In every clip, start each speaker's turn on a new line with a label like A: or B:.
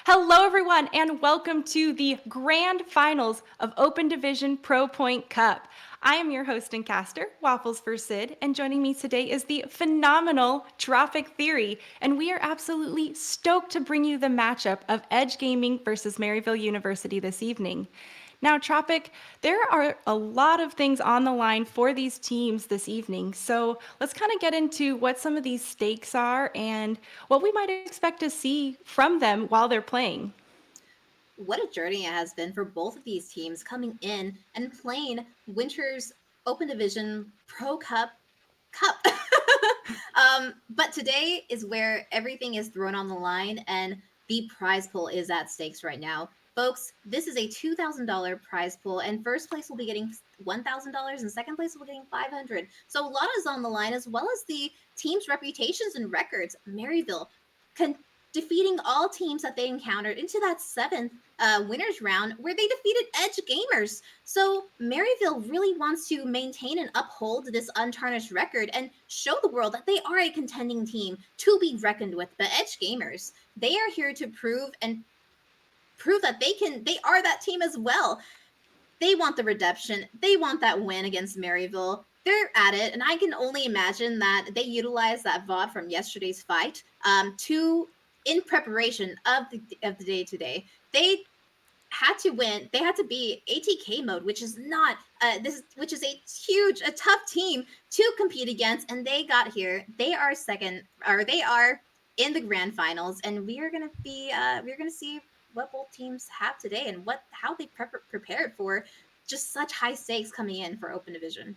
A: Hello, everyone, and welcome to the grand finals of Open Division Pro Point Cup. I am your host and caster, Waffles for Sid, and joining me today is the phenomenal Tropic Theory. And we are absolutely stoked to bring you the matchup of Edge Gaming versus Maryville University this evening. Now, Tropic, there are a lot of things on the line for these teams this evening. So let's kind of get into what some of these stakes are and what we might expect to see from them while they're playing.
B: What a journey it has been for both of these teams coming in and playing Winter's Open Division Pro Cup. But today is where everything is thrown on the line and the prize pool is at stakes right now. Folks, this is a $2,000 prize pool, and first place will be getting $1,000, and second place will be getting $500. So a lot is on the line, as well as the team's reputations and records. Maryville defeating all teams that they encountered into that seventh winners round, where they defeated Edgegamers. So Maryville really wants to maintain and uphold this untarnished record and show the world that they are a contending team to be reckoned with. But Edgegamers, they are here to prove that they are that team as well. They want the redemption. They want that win against Maryville. They're at it, and I can only imagine that they utilized that VOD from yesterday's fight in preparation of the day today. They had to win. They had to beat ATK mode, which is not which is a tough team to compete against, and they got here. They are they are in the grand finals, and we're gonna see what both teams have today and how they prepared for just such high stakes coming in for Open Division.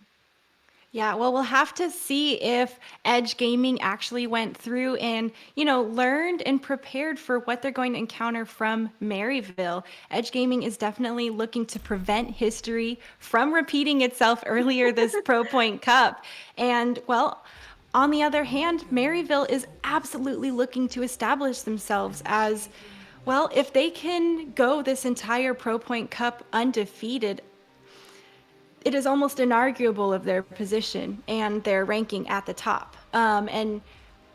A: Yeah, well, we'll have to see if Edge Gaming actually went through and, learned and prepared for what they're going to encounter from Maryville. Edge Gaming is definitely looking to prevent history from repeating itself earlier this Pro Point Cup. And, well, on the other hand, Maryville is absolutely looking to establish themselves as, well, if they can go this entire Pro Point Cup undefeated, it is almost inarguable of their position and their ranking at the top. And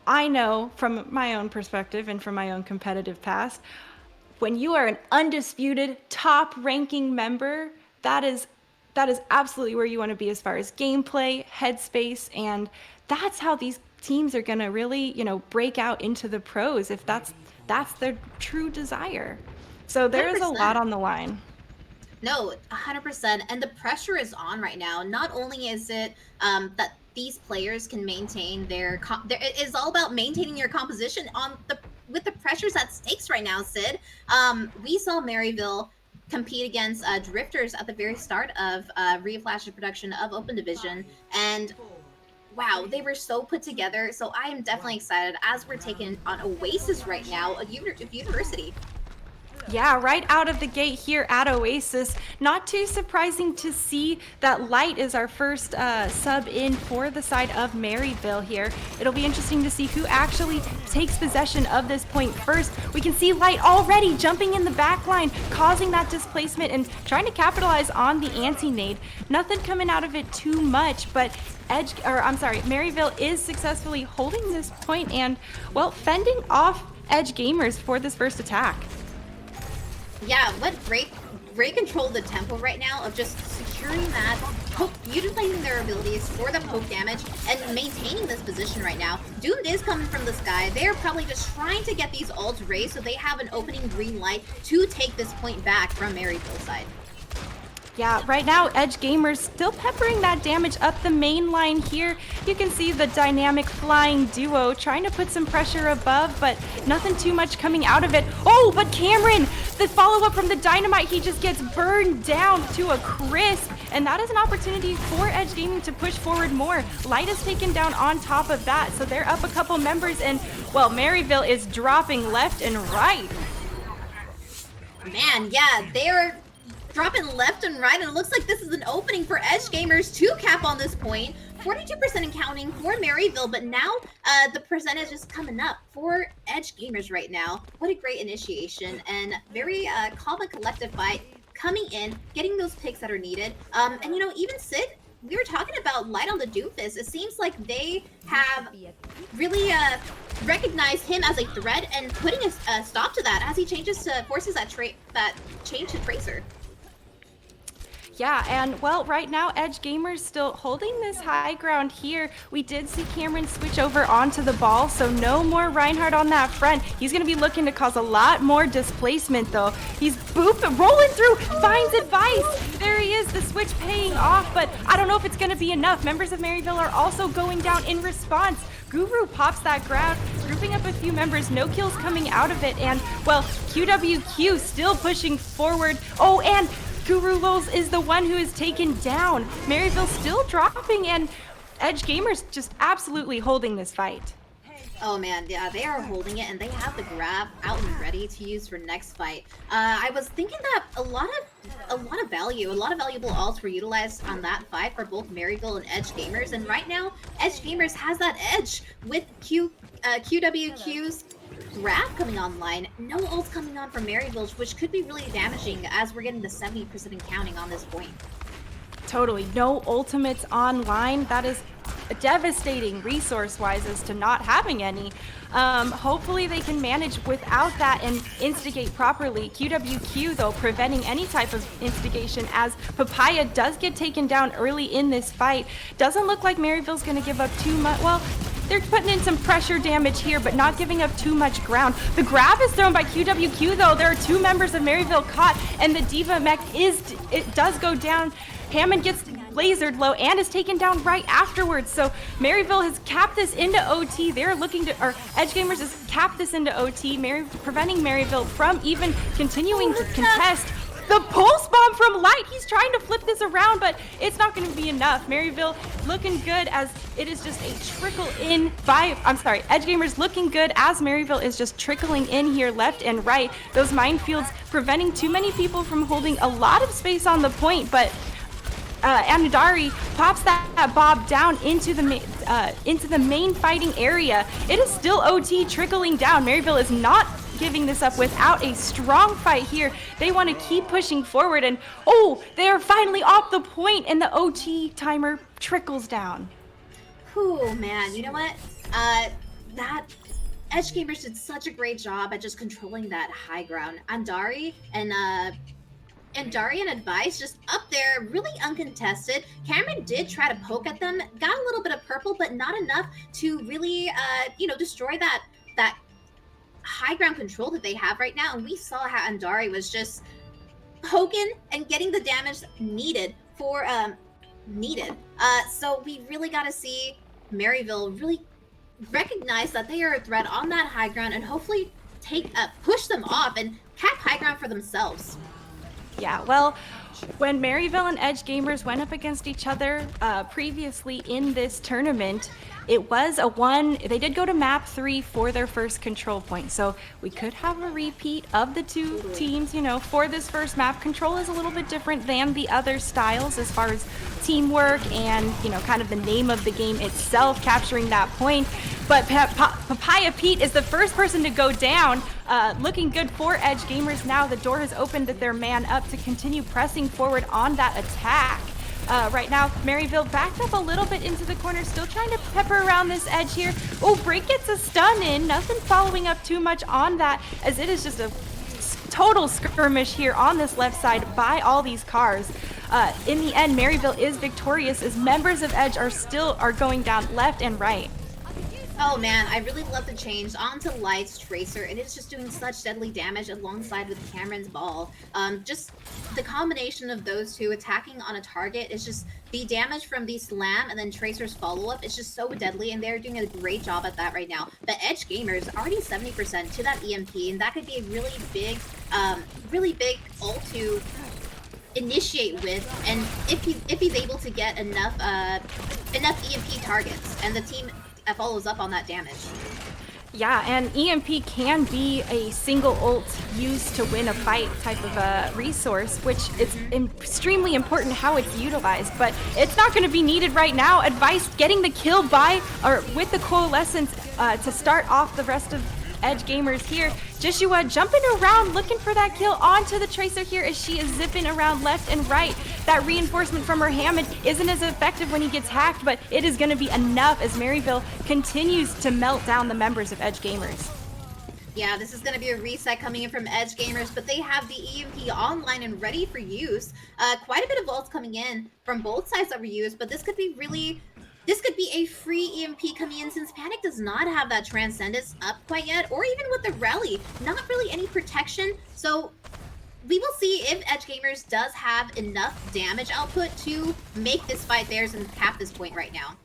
A: I know from my own perspective and from my own competitive past, when you are an undisputed top ranking member, that is absolutely where you want to be as far as gameplay, headspace, and that's how these teams are going to really, break out into the pros if that's their true desire. So there is a lot
B: 100%.
A: on the line.
B: No, 100%. And the pressure is on right now. Not only is it that these players can maintain it is all about maintaining your composition with the pressures at stakes right now, Sid. We saw Maryville compete against Drifters at the very start of Reflash's production of Open Division, and wow, they were so put together. So I am definitely excited as we're taking on Oasis right now, a university.
A: Yeah, right out of the gate here at Oasis. Not too surprising to see that Light is our first sub in for the side of Maryville here. It'll be interesting to see who actually takes possession of this point first. We can see Light already jumping in the back line, causing that displacement and trying to capitalize on the anti-nade. Nothing coming out of it too much, but Maryville is successfully holding this point and, well, fending off Edgegamers for this first attack.
B: Yeah, what great control of the tempo right now of just securing that poke, utilizing their abilities for the poke damage and maintaining this position right now. Doomed is coming from the sky. They're probably just trying to get these ults raised so they have an opening green light to take this point back from Maryville's side.
A: Yeah, right now, Edgegamers still peppering that damage up the main line here. You can see the dynamic flying duo trying to put some pressure above, but nothing too much coming out of it. Oh, but Cameron, the follow-up from the dynamite, he just gets burned down to a crisp, and that is an opportunity for Edge Gaming to push forward more. Light is taken down on top of that, so they're up a couple members, and, well, Maryville is dropping left and right.
B: Man, yeah, they're dropping left and right, and it looks like this is an opening for Edgegamers to cap on this point. 42% and counting for Maryville, but now the percentage is coming up for Edgegamers right now. What a great initiation, and very calm and collective fight coming in, getting those picks that are needed. And even Sid, we were talking about Light on the Doomfist. It seems like they have really recognized him as a threat and putting a stop to that as he forces that change to Tracer.
A: Yeah, and well, right now, Edgegamers still holding this high ground here. We did see Cameron switch over onto the ball, so no more Reinhardt on that front. He's going to be looking to cause a lot more displacement, though. He's rolling through, finds advice. There he is, the switch paying off, but I don't know if it's going to be enough. Members of Maryville are also going down in response. Guru pops that grab, grouping up a few members, no kills coming out of it, and, well, QWQ still pushing forward. Oh, and Guru Lols is the one who is taken down. Maryville still dropping, and Edgegamers just absolutely holding this fight.
B: Oh man, yeah, they are holding it, and they have the grab out and ready to use for next fight. I was thinking that a lot of valuable ults were utilized on that fight for both Maryville and Edgegamers, and right now, Edgegamers has that edge with QWQ's grab coming online. No ults coming on from Maryville, which could be really damaging as we're getting to 70% and counting on this point.
A: Totally, no ultimates online. That is devastating resource-wise as to not having any. Hopefully they can manage without that and instigate properly. QWQ, though, preventing any type of instigation as Papaya does get taken down early in this fight. Doesn't look like Maryville's going to give up too much. Well, they're putting in some pressure damage here, but not giving up too much ground. The grab is thrown by QWQ, though. There are two members of Maryville caught, and the Diva mech does go down. Hammond gets lasered low and is taken down right afterwards. So Maryville has capped this into OT. They're looking to, or Edgegamers has capped this into OT, preventing Maryville from even continuing to contest. The pulse bomb from Light. He's trying to flip this around, but it's not going to be enough. Maryville looking good as it is just a trickle in by, Edgegamers looking good as Maryville is just trickling in here left and right. Those minefields preventing too many people from holding a lot of space on the point, but Anudari pops that Bob down into the main fighting area. It is still OT trickling down. Maryville is not giving this up without a strong fight here. They want to keep pushing forward, and oh, they are finally off the point, and the OT timer trickles down.
B: Oh man, you know what? That Edgegamers did such a great job at just controlling that high ground. Andari and Advice just up there, really uncontested. Cameron did try to poke at them, got a little bit of purple, but not enough to really, destroy that high ground control that they have right now. And we saw how Andari was just poking and getting the damage needed for so we really got to see Maryville really recognize that they are a threat on that high ground and hopefully push them off and cap high ground for themselves.
A: Yeah, well, when Maryville and Edgegamers went up against each other previously in this tournament, it was a one. They did go to map 3 for their first control point, so we could have a repeat of the two teams, for this first map. Control is a little bit different than the other styles as far as teamwork and, kind of the name of the game itself, capturing that point. But Papaya Pete is the first person to go down, looking good for Edgegamers now. The door has opened their man up to continue pressing forward on that attack. Right now, Maryville backed up a little bit into the corner, still trying to pepper around this edge here. Oh, Break gets a stun in, nothing following up too much on that, as it is just a total skirmish here on this left side by all these cars. In the end, Maryville is victorious as members of Edge are going down left and right.
B: Oh man, I really love the change onto Light's Tracer. It is just doing such deadly damage alongside with Cameron's ball. Just the combination of those two attacking on a target is just the damage from the slam and then Tracer's follow-up is just so deadly, and they're doing a great job at that right now. But Edgegamers already 70% to that EMP, and that could be a really big ult to initiate with, and if he's able to get enough EMP targets, and the team follows up on that damage.
A: Yeah, and EMP can be a single ult used to win a fight type of a resource, which is extremely important how it's utilized, but it's not going to be needed right now. Advice getting the kill with the Coalescence to start off the rest of Edgegamers here. Joshua jumping around, looking for that kill onto the Tracer here as she is zipping around left and right. That reinforcement from her Hammond isn't as effective when he gets hacked, but it is going to be enough as Maryville continues to melt down the members of Edgegamers.
B: Yeah, this is going to be a reset coming in from Edgegamers, but they have the EMP online and ready for use. Quite a bit of ults coming in from both sides that were used, but this could be a free EMP coming in since Panic does not have that Transcendence up quite yet, or even with the Rally, not really any protection. So we will see if Edgegamers does have enough damage output to make this fight theirs and cap this point right now.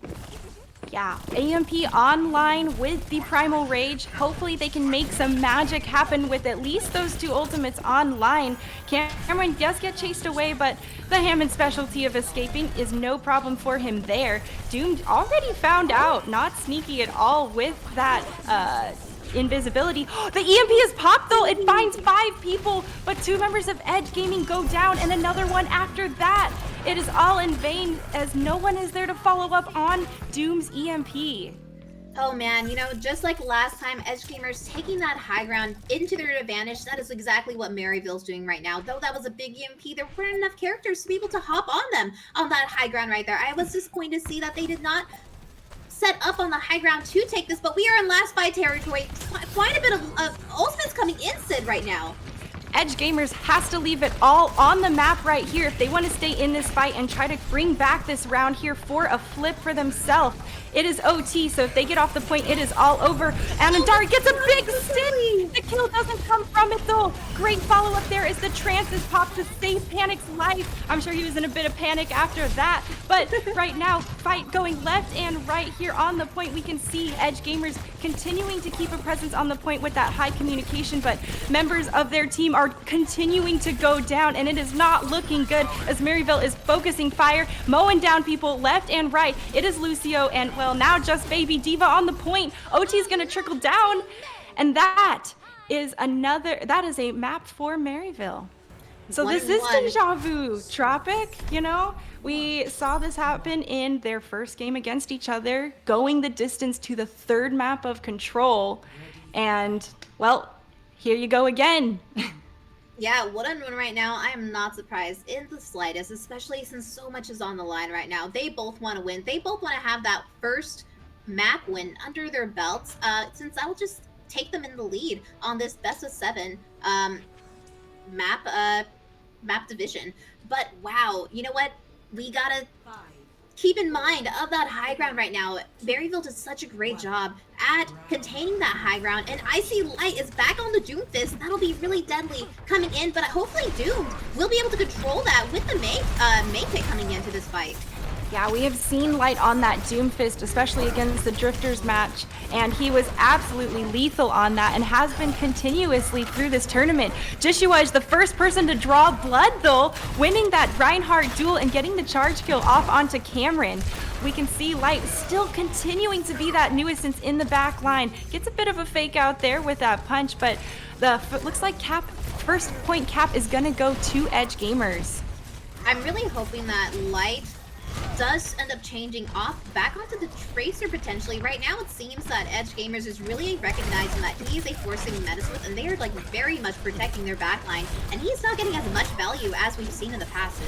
A: Yeah, AMP online with the Primal Rage. Hopefully they can make some magic happen with at least those two ultimates online. Cameron does get chased away, but the Hammond specialty of escaping is no problem for him there. Doomed already found out, not sneaky at all with that invisibility. The EMP is popped though. It finds 5 people, but 2 members of Edge Gaming go down and another one after that. It is all in vain as no one is there to follow up on Doom's EMP.
B: Oh man, you know, just like last time, Edgegamers taking that high ground into their advantage, that is exactly what Maryville's doing right now. Though that was a big EMP, there weren't enough characters to be able to hop on them on that high ground right there. I was disappointed to see that they did not set up on the high ground to take this, but we are in last fight territory. Quite a bit of ultimates coming in Sid right now.
A: Edgegamers has to leave it all on the map right here if they want to stay in this fight and try to bring back this round here for a flip for themselves. It is OT, so if they get off the point, it is all over. And Andari gets a big stick. The kill doesn't come from it though. Great follow-up there as the trance is popped to save Panic's life. I'm sure he was in a bit of panic after that. But right now, fight going left and right here on the point. We can see Edgegamers continuing to keep a presence on the point with that high communication, but members of their team are continuing to go down, and it is not looking good as Maryville is focusing fire, mowing down people left and right. It is Lucio and, well, now just Baby Diva on the point. OT is going to trickle down, and that is a map for Maryville. So this is deja vu, Tropic, you know? We saw this happen in their first game against each other, going the distance to the 3rd map of Control, and, well, here you go again.
B: Yeah, 1-on-1 right now, I am not surprised in the slightest, especially since so much is on the line right now. They both want to win. They both want to have that first map win under their belts, since that will just take them in the lead on this best of 7 map division. But wow, you know what? We gotta keep in mind of that high ground right now. Maryville does such a great job at containing that high ground, and Icy Light is back on the Doom Fist. That'll be really deadly coming in, but hopefully Doom will be able to control that with the main pick coming into this fight.
A: Yeah, we have seen Light on that Doom Fist, especially against the Drifters match, and he was absolutely lethal on that and has been continuously through this tournament. Joshua is the first person to draw blood, though, winning that Reinhardt duel and getting the charge kill off onto Cameron. We can see Light still continuing to be that nuisance in the back line. Gets a bit of a fake out there with that punch, but looks like first point cap is going to go to Edgegamers.
B: I'm really hoping that Light does end up changing back onto the Tracer potentially. Right now it seems that Edgegamers is really recognizing that he is a forcing Metasmith, and they are like very much protecting their backline, and he's not getting as much value as we've seen in the past.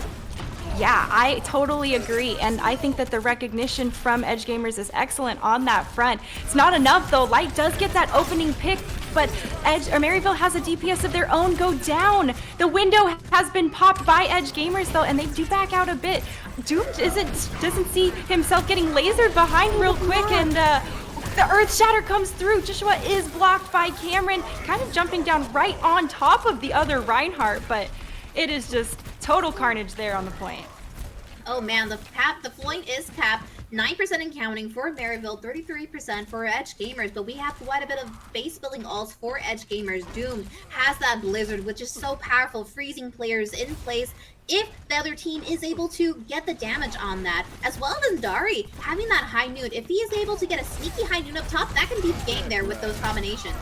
A: Yeah, I totally agree, and I think that the recognition from Edgegamers is excellent on that front. It's not enough though. Light does get that opening pick, but Maryville has a DPS of their own go down. The window has been popped by Edgegamers though, and they do back out a bit. Doom doesn't see himself getting lasered behind real quick, and the Earth Shatter comes through. Joshua is blocked by Cameron, kind of jumping down right on top of the other Reinhardt, but it is just total carnage there on the point.
B: Oh man, the point is capped. 9% and counting for Maryville, 33% for Edgegamers, but we have quite a bit of base building ults for Edgegamers. Doom has that Blizzard, which is so powerful, freezing players in place if the other team is able to get the damage on that, as well as Dari having that high noon. If he is able to get a sneaky high noon up top, that can beat the game there with those combinations.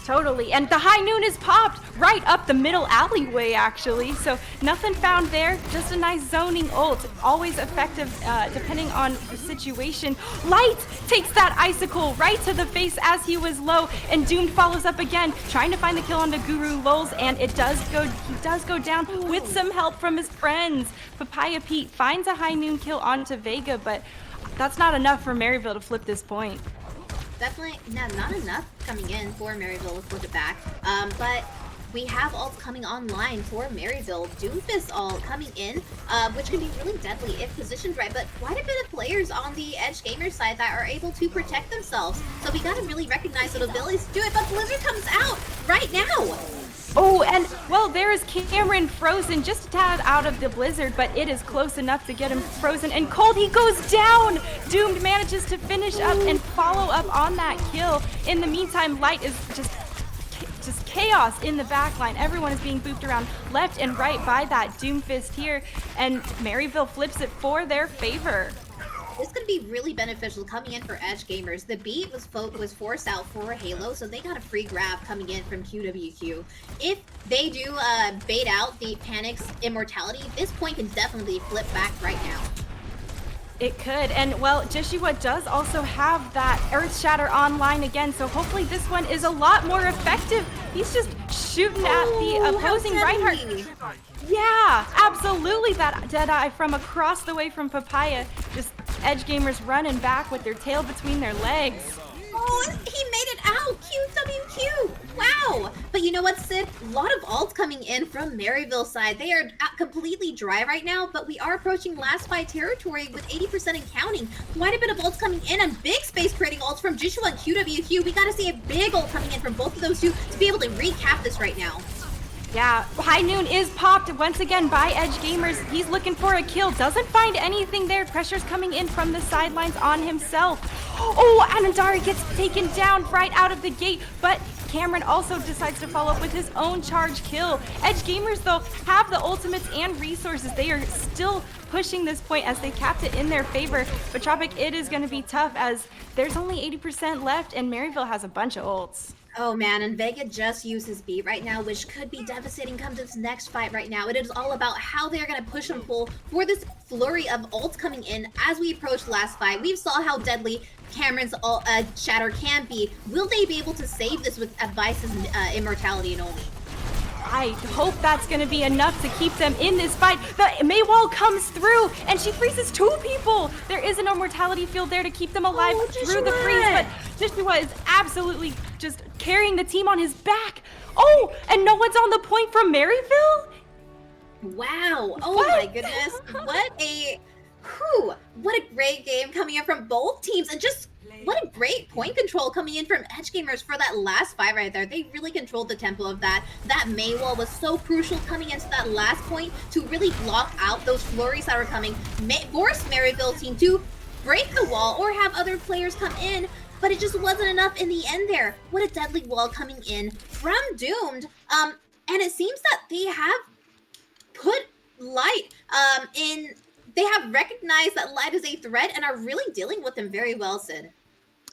A: Totally. And the high noon is popped right up the middle alleyway, actually. So nothing found there. Just a nice zoning ult. Always effective depending on the situation. Light takes that icicle right to the face as he was low. And Doomed follows up again, trying to find the kill on the Guru Lulz. And he does go down with some help from his friends. Papaya Pete finds a high noon kill onto Vega, but that's not enough for Maryville to flip this point.
B: Definitely not enough coming in for Maryville to flip it back. But we have ults coming online for Maryville. Doomfist ult coming in, which can be really deadly if positioned right, but quite a bit of players on the Edgegamers side that are able to protect themselves. So we gotta really recognize the abilities to do it, but Blizzard comes out right now!
A: Oh, and well, there is Cameron frozen just a tad out of the blizzard, but it is close enough to get him frozen. And Cold, he goes down! Doomed manages to finish up and follow up on that kill. In the meantime, Light is just chaos in the backline. Everyone is being booped around left and right by that Doomfist here, and Maryville flips it for their favor.
B: This could be really beneficial coming in for Edgegamers. The beat was forced out for Halo, so they got a free grab coming in from QWQ. If they do bait out the Panic's immortality, this point can definitely flip back right now.
A: It could, and well, Joshua does also have that Earth Shatter online again, so hopefully this one is a lot more effective. He's just shooting at the opposing Reinhardt. Yeah, absolutely, that Deadeye from across the way from Papaya. Just Edgegamers running back with their tail between their legs.
B: Oh, he made it out! QWQ! Wow! But you know what, Sid? A lot of ults coming in from Maryville side. They are completely dry right now, but we are approaching last fight territory with 80% and counting. Quite a bit of ults coming in and big space creating ults from Joshua and QWQ. We gotta see a big ult coming in from both of those two to be able to recap this right now.
A: Yeah, High Noon is popped once again by Edgegamers. He's looking for a kill, doesn't find anything there. Pressure's coming in from the sidelines on himself. Oh, Anandari gets taken down right out of the gate, but Cameron also decides to follow up with his own charge kill. Edgegamers, though, have the ultimates and resources. They are still pushing this point as they capped it in their favor. But Tropic, it is going to be tough as there's only 80% left and Maryville has a bunch of ults.
B: Oh man, and Vega just used his beat right now, which could be devastating come to this next fight right now. It is all about how they're going to push and pull for this flurry of ults coming in as we approach last fight. We saw how deadly Cameron's shatter can be. Will they be able to save this with Advice's immortality and only?
A: I hope that's going to be enough to keep them in this fight. The Maywall comes through, and she freezes two people. There is an immortality field there to keep them alive through the freeze, but Joshua is absolutely just carrying the team on his back. Oh, and no one's on the point from Maryville?
B: Wow. Oh my goodness. What a great game coming in from both teams, and just what a great point control coming in from Edgegamers for that last fight right there. They really controlled the tempo of that. That Maywall was so crucial coming into that last point to really block out those flurries that were coming. Force Maryville team to break the wall or have other players come in, but it just wasn't enough in the end there. What a deadly wall coming in from Doomed. And it seems that they have put Light they have recognized that Light is a threat and are really dealing with him very well, Sid.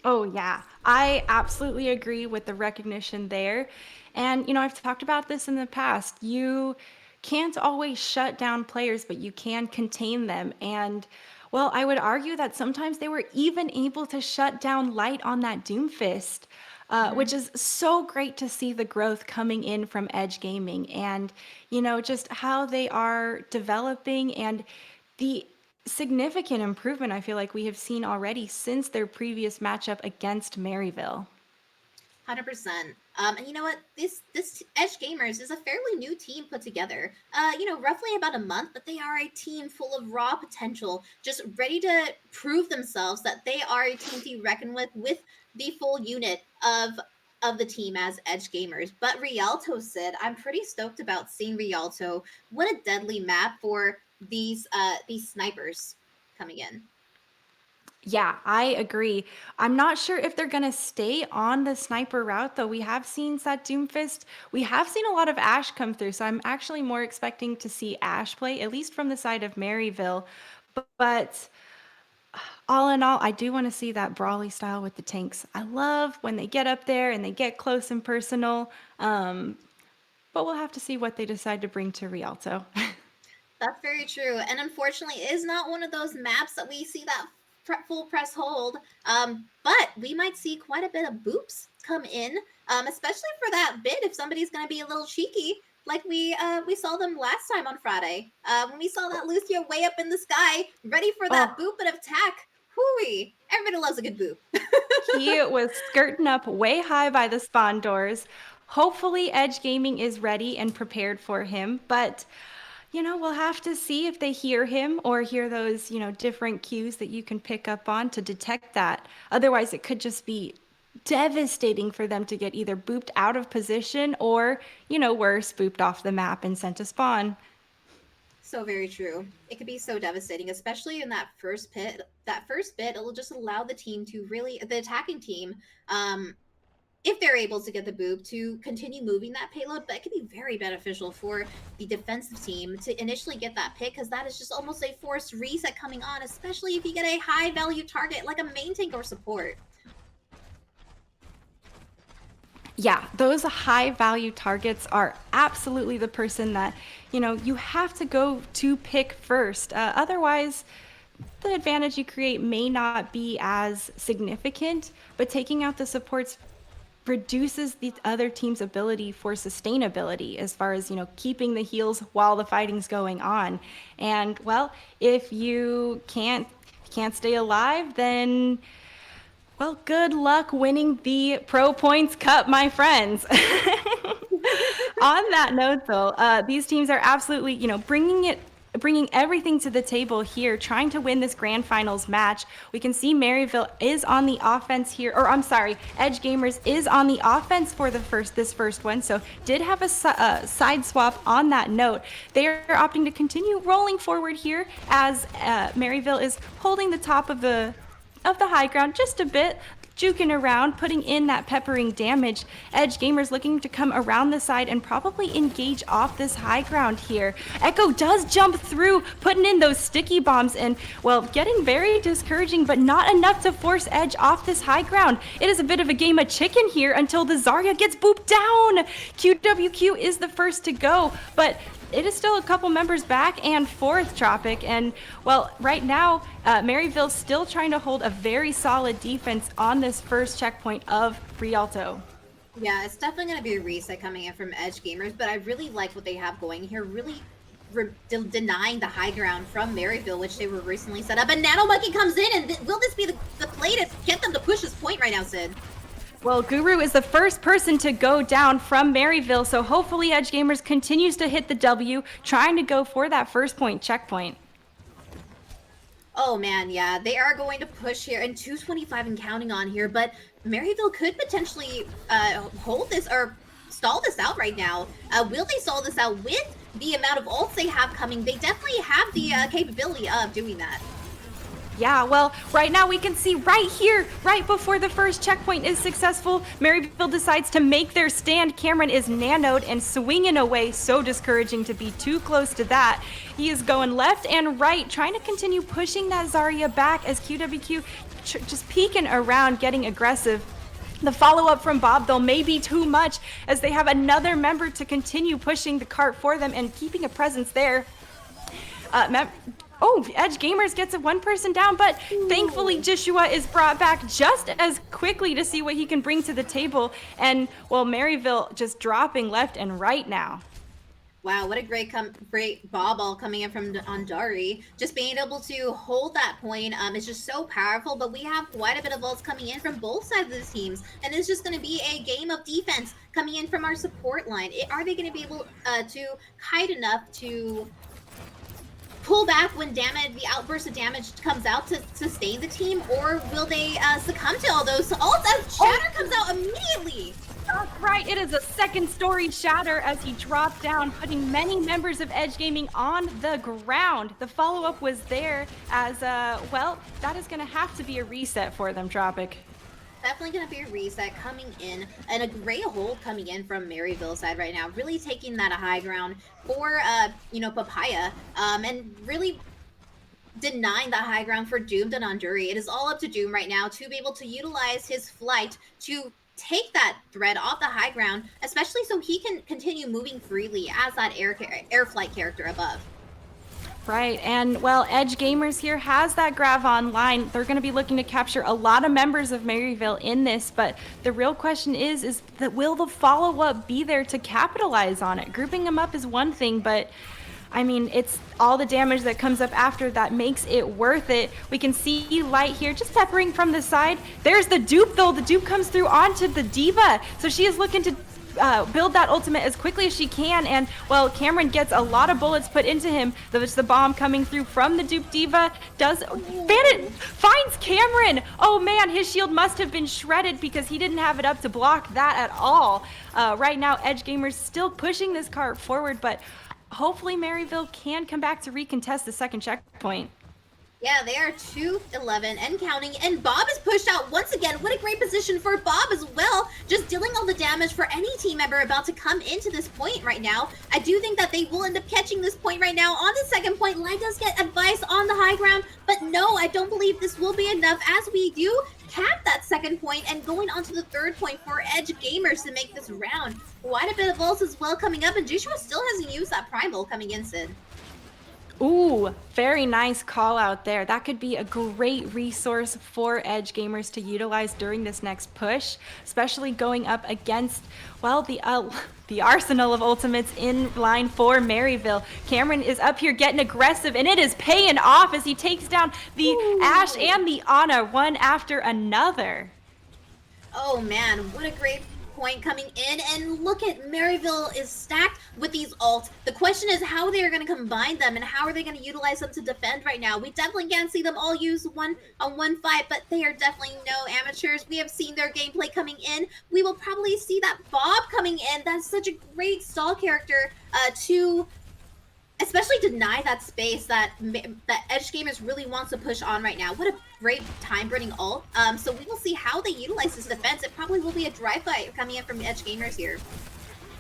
A: Oh, yeah. I absolutely agree with the recognition there. And, I've talked about this in the past. You can't always shut down players, but you can contain them. And, well, I would argue that sometimes they were even able to shut down Light on that Doomfist, which is so great to see the growth coming in from Edge Gaming and, just how they are developing and the significant improvement I feel like we have seen already since their previous matchup against Maryville.
B: 100%. And you know what? This Edgegamers is a fairly new team put together. Roughly about a month, but they are a team full of raw potential, just ready to prove themselves that they are a team to be reckoned with the full unit of the team as Edgegamers. But Rialto, Sid, I'm pretty stoked about seeing Rialto. What a deadly map for these snipers coming in.
A: Yeah, I agree. I'm not sure if they're going to stay on the sniper route, though. We have seen that Doomfist. We have seen a lot of Ashe come through, so I'm actually more expecting to see Ashe play, at least from the side of Maryville. But All in all, I do want to see that brawly style with the tanks. I love when they get up there and they get close and personal. But we'll have to see what they decide to bring to Rialto.
B: That's very true, and unfortunately, it is not one of those maps that we see that full press hold. But we might see quite a bit of boops come in, especially for that bid. If somebody's going to be a little cheeky, like we saw them last time on Friday, when we saw that Lucio way up in the sky, ready for that
A: Oh,
B: boop and attack. Hooey! Everybody loves a good boop.
A: he was skirting up way high by the spawn doors. Hopefully, Edge Gaming is ready and prepared for him, but we'll have to see if they hear him or hear those, different cues that you can pick up on to detect that. Otherwise, it could just be devastating for them to get either booped out of position or, worse, booped off the map and sent to spawn.
B: So very true. It could be so devastating, especially in that first pit. That first bit, it'll just allow the team to really, the attacking team, if they're able to get the boob, to continue moving that payload. But it could be very beneficial for the defensive team to initially get that pick, because that is just almost a forced reset coming on, especially if you get a high value target like a main tank or support.
A: Yeah, those high value targets are absolutely the person that, you have to go to pick first. Otherwise, the advantage you create may not be as significant, but taking out the supports reduces the other team's ability for sustainability as far as, keeping the heals while the fighting's going on. And well, if you can't stay alive, then well, good luck winning the Pro Points Cup, my friends. On that note, though, these teams are absolutely, bringing everything to the table here, trying to win this grand finals match. We can see Maryville is on the offense here, or I'm sorry, Edgegamers is on the offense for this first one. So did have a side swap on that note. They are opting to continue rolling forward here as Maryville is holding the top of the high ground just a bit, juking around, putting in that peppering damage. Edgegamers looking to come around the side and probably engage off this high ground here. Echo does jump through, putting in those sticky bombs and, well, getting very discouraging, but not enough to force Edge off this high ground. It is a bit of a game of chicken here until the Zarya gets booped down. QWQ is the first to go, but it is still a couple members back and forth, Tropic. And, well, right now, Maryville's still trying to hold a very solid defense on this first checkpoint of Rialto.
B: Yeah, it's definitely going to be a reset coming in from Edgegamers, but I really like what they have going here. Really denying the high ground from Maryville, which they were recently set up. And Nano Monkey comes in, and will this be the play to get them to push this point right now, Sid?
A: Well, Guru is the first person to go down from Maryville, so hopefully Edgegamers continues to hit the W, trying to go for that first point checkpoint.
B: Oh man, yeah, they are going to push here, and 225 and counting on here, but Maryville could potentially hold this or stall this out right now. Will they stall this out with the amount of ults they have coming? They definitely have the capability of doing that.
A: Yeah, well, right now we can see right here, right before the first checkpoint is successful, Maryville decides to make their stand. Cameron is nanoed and swinging away. So discouraging to be too close to that. He is going left and right, trying to continue pushing that Zarya back as QWQ just peeking around, getting aggressive. The follow-up from Bob, though, may be too much as they have another member to continue pushing the cart for them and keeping a presence there. Edgegamers gets a one person down, but thankfully Joshua is brought back just as quickly to see what he can bring to the table. And, well, Maryville just dropping left and right now.
B: Wow, what a great ball ball coming in from Andari. Just being able to hold that point is just so powerful, but we have quite a bit of ults coming in from both sides of the teams, and it's just going to be a game of defense coming in from our support line. Are they going to be able to kite enough to pull back when the outburst of damage comes out to sustain the team, or will they succumb to all those ults as Shatter comes out immediately?
A: That's right, it is a second story Shatter as he dropped down, putting many members of Edge Gaming on the ground. The follow-up was there as, that is going to have to be a reset for them, Tropic.
B: Definitely going to be a reset coming in, and a great hold coming in from Maryville side right now, really taking that a high ground for Papaya, and really denying the high ground for Doomed and Anduri. It is all up to Doom right now to be able to utilize his flight to take that thread off the high ground, especially so he can continue moving freely as that air flight character above.
A: Right, and well, Edgegamers here has that Grav online. They're going to be looking to capture a lot of members of Maryville in this, but the real question is that will the follow-up be there to capitalize on it? Grouping them up is one thing, but I mean, it's all the damage that comes up after that makes it worth it. We can see Light here just peppering from the side. There's the dupe, though. The dupe comes through onto the Diva, so she is looking to build that ultimate as quickly as she can, and well, Cameron gets a lot of bullets put into him. The bomb coming through from the dupe Diva does Bandit finds Cameron. Oh man, his shield must have been shredded because he didn't have it up to block that at all. Right now, Edgegamers still pushing this cart forward, but hopefully Maryville can come back to recontest the second checkpoint.
B: Yeah, they are 2-11 and counting, and Bob is pushed out once again. What a great position for Bob as well, just dealing all the damage for any team member about to come into this point right now. I do think that they will end up catching this point right now. On the second point, Light does get advice on the high ground, but no, I don't believe this will be enough as we do cap that second point and going on to the third point for Edgegamers to make this round. Quite a bit of ults as well coming up, and Joshua still hasn't used that primal coming in, Sid.
A: Ooh, very nice call out there. That could be a great resource for Edgegamers to utilize during this next push, especially going up against, well, the arsenal of ultimates in line for Maryville. Cameron is up here getting aggressive, and it is paying off as he takes down the Ashe and the Ana one after another.
B: Oh man, what a great point coming in, and look at Maryville is stacked with these ults. The question is how they are going to combine them and how are they going to utilize them to defend right now. We definitely can't see them all use one-on-one fight, but they are definitely no amateurs. We have seen their gameplay coming in. We will probably see that Bob coming in. That's such a great stall character to especially deny that space that Edgegamers really wants to push on right now. What a great time-burning ult. So we will see how they utilize this defense. It probably will be a dry fight coming in from Edgegamers here.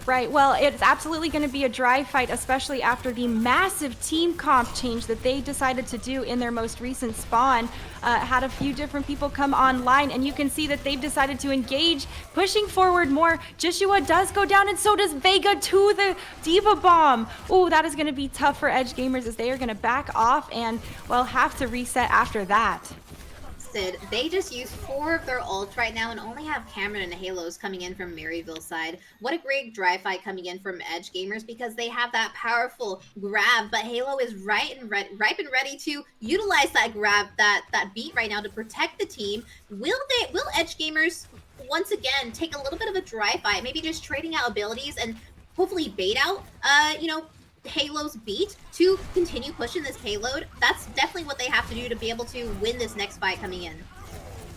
A: Right, well, it's absolutely going to be a dry fight, especially after the massive team comp change that they decided to do in their most recent spawn. Had a few different people come online, and you can see that they've decided to engage, pushing forward more. Joshua does go down, and so does Vega to the Diva Bomb. Ooh, that is going to be tough for Edgegamers as they are going to back off and, well, have to reset after that.
B: They just used 4 of their ults right now and only have Cameron and Halos coming in from Maryville's side. What a great dry fight coming in from Edgegamers because they have that powerful grab, but Halo is ripe and ready to utilize that grab, that beat right now to protect the team. Will Edgegamers once again take a little bit of a dry fight, maybe just trading out abilities and hopefully bait out Halo's beat to continue pushing this payload? That's definitely what they have to do to be able to win this next fight coming in.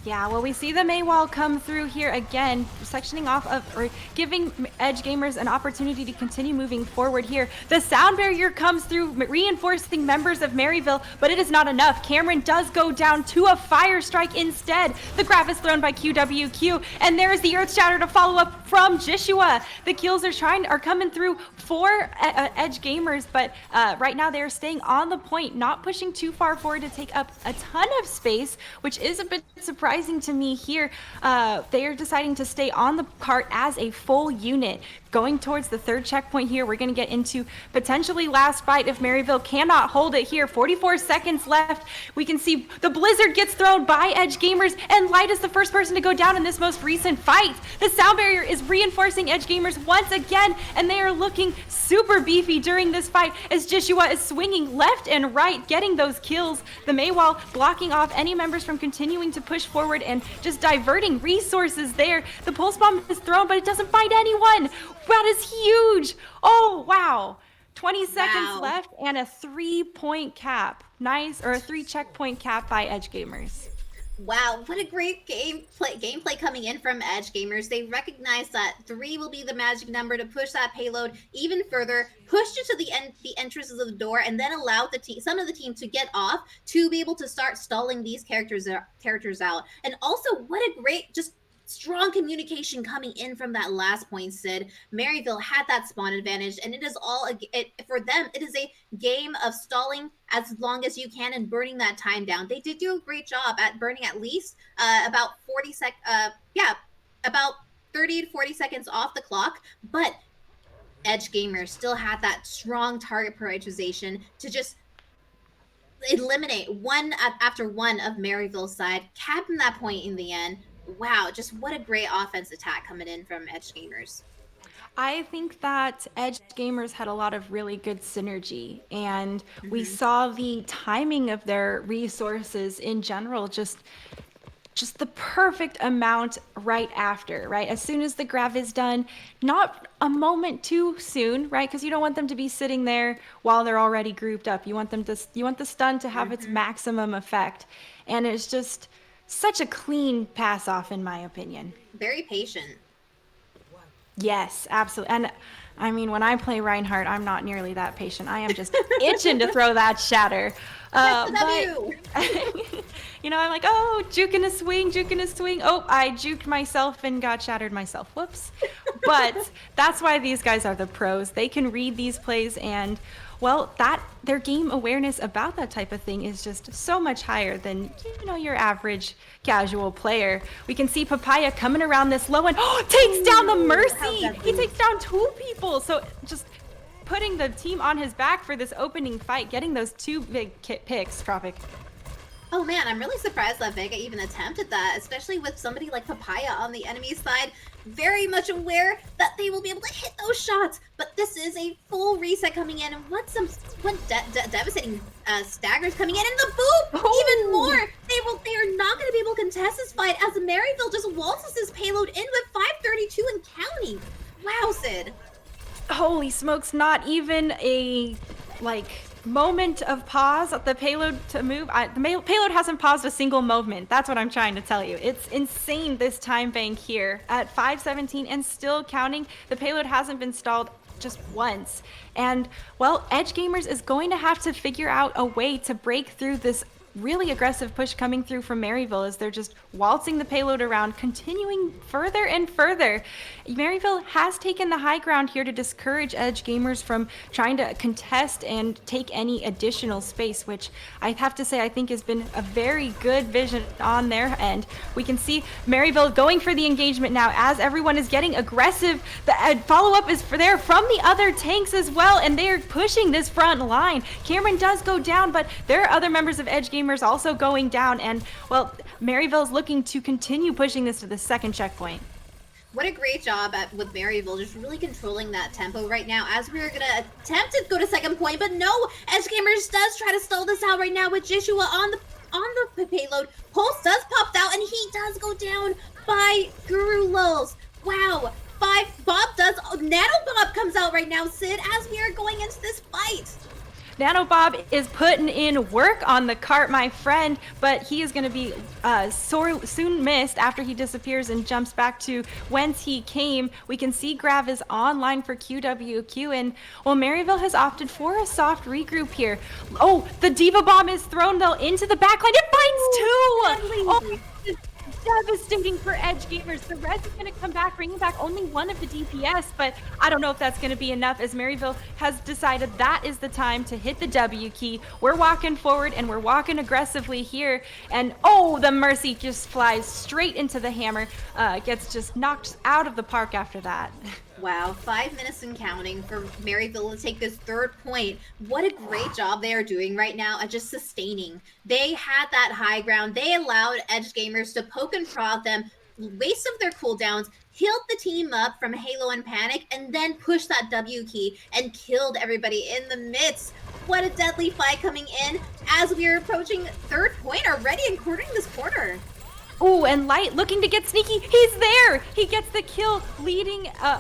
A: Yeah, well, we see the Maywall come through here again, sectioning off of, or giving Edgegamers an opportunity to continue moving forward here. The sound barrier comes through, reinforcing members of Maryville, but it is not enough. Cameron does go down to a fire strike instead. The grab is thrown by QWQ, and there's the Earth Shatter to follow up from Joshua. The kills are coming through for Edgegamers, but right now they're staying on the point, not pushing too far forward to take up a ton of space, which is a bit surprising to me here. They are deciding to stay on the cart as a full unit. Going towards the third checkpoint here, we're going to get into potentially last fight if Maryville cannot hold it here. 44 seconds left. We can see the Blizzard gets thrown by Edgegamers, and Light is the first person to go down in this most recent fight. The sound barrier is reinforcing Edgegamers once again, and they are looking super beefy during this fight as Joshua is swinging left and right, getting those kills. The Maywall blocking off any members from continuing to push forward and just diverting resources there. The pulse bomb is thrown, but it doesn't find anyone. That is huge. Oh, wow. 20 seconds left and a 3-point cap. Nice, or a 3 checkpoint cap by Edgegamers.
B: Wow, what a great gameplay coming in from Edgegamers. They recognize that 3 will be the magic number to push that payload even further, push it to the entrances of the door, and then allow some of the team to get off to be able to start stalling these characters out. And also, what a great just strong communication coming in from that last point, Sid. Maryville had that spawn advantage, and it is for them. It is a game of stalling as long as you can and burning that time down. They did do a great job at burning at least about 40 about 30 to 40 seconds off the clock, but Edgegamers still had that strong target prioritization to just eliminate one after one of Maryville's side, capping that point in the end. Wow, just what a great offense attack coming in from Edgegamers.
A: I think that Edge Gamers had a lot of really good synergy, and we
B: Mm-hmm.
A: saw the timing of their resources in general just the perfect amount right after, right? As soon as the grav is done, not a moment too soon, right? Because you don't want them to be sitting there while they're already grouped up. You want the stun to have its
B: Mm-hmm.
A: maximum effect. And it's just such a clean pass off in my opinion.
B: Very patient.
A: Yes, absolutely. And I mean, when I play Reinhardt, I'm not nearly that patient. I am just itching to throw that shatter.
B: That's the W.
A: But, I'm like, oh, juke in a swing, juke in a swing. Oh, I juked myself and got shattered myself. Whoops. But that's why these guys are the pros. They can read these plays and, well, their game awareness about that type of thing is just so much higher than, your average casual player. We can see Papaya coming around this low and takes down the Mercy. He takes down 2 people. So just putting the team on his back for this opening fight, getting those 2 big picks, Tropic.
B: Oh man, I'm really surprised that Vega even attempted that, especially with somebody like Papaya on the enemy side, very much aware that they will be able to hit those shots. But this is a full reset coming in, and what devastating staggers coming in, and the boop even more. They are not going to be able to contest this fight as Maryville just waltzes his payload in with 532 and counting. Wow, Sid.
A: Holy smokes! Not even a moment of pause at the payload to move. The payload hasn't paused a single movement. That's what I'm trying to tell you. It's insane, this time bank here at 5:17 and still counting. The payload hasn't been stalled just once. And, well, Edgegamers is going to have to figure out a way to break through this really aggressive push coming through from Maryville as they're just waltzing the payload around, continuing further and further. Maryville has taken the high ground here to discourage Edgegamers from trying to contest and take any additional space, which I have to say I think has been a very good vision on their end. We can see Maryville going for the engagement now as everyone is getting aggressive. The follow-up is there from the other tanks as well, and they are pushing this front line. Cameron does go down, but there are other members of Edgegamers also going down, and, well, Maryville is looking to continue pushing this to the second checkpoint.
B: What a great job with Maryville, just really controlling that tempo right now as we're going to attempt to go to second point, but no, Edgegamers does try to stall this out right now with Joshua on the payload. Pulse does pop out, and he does go down by Guru Lulz. Wow, Nano Bob comes out right now, Sid, as we are going into this fight.
A: Nano Bob is putting in work on the cart, my friend, but he is going to be soon missed after he disappears and jumps back to whence he came. We can see Grav is online for QWQ, and, well, Maryville has opted for a soft regroup here. Oh, the Diva Bomb is thrown, though, into the backline. It finds 2! Oh, devastating for Edgegamers. The Reds is going to come back, bringing back only one of the DPS, but I don't know if that's going to be enough as Maryville has decided that is the time to hit the W key. We're walking forward and we're walking aggressively here, and oh, the Mercy just flies straight into the hammer, gets just knocked out of the park after that.
B: Wow, 5 minutes and counting for Maryville to take this third point. What a great job they are doing right now at just sustaining. They had that high ground. They allowed Edgegamers to poke and prod them, waste of their cooldowns, healed the team up from Halo and Panic, and then pushed that W key and killed everybody in the midst. What a deadly fight coming in as we are approaching third point already and quartering this quarter.
A: Oh, and Light looking to get sneaky. He's there. He gets the kill,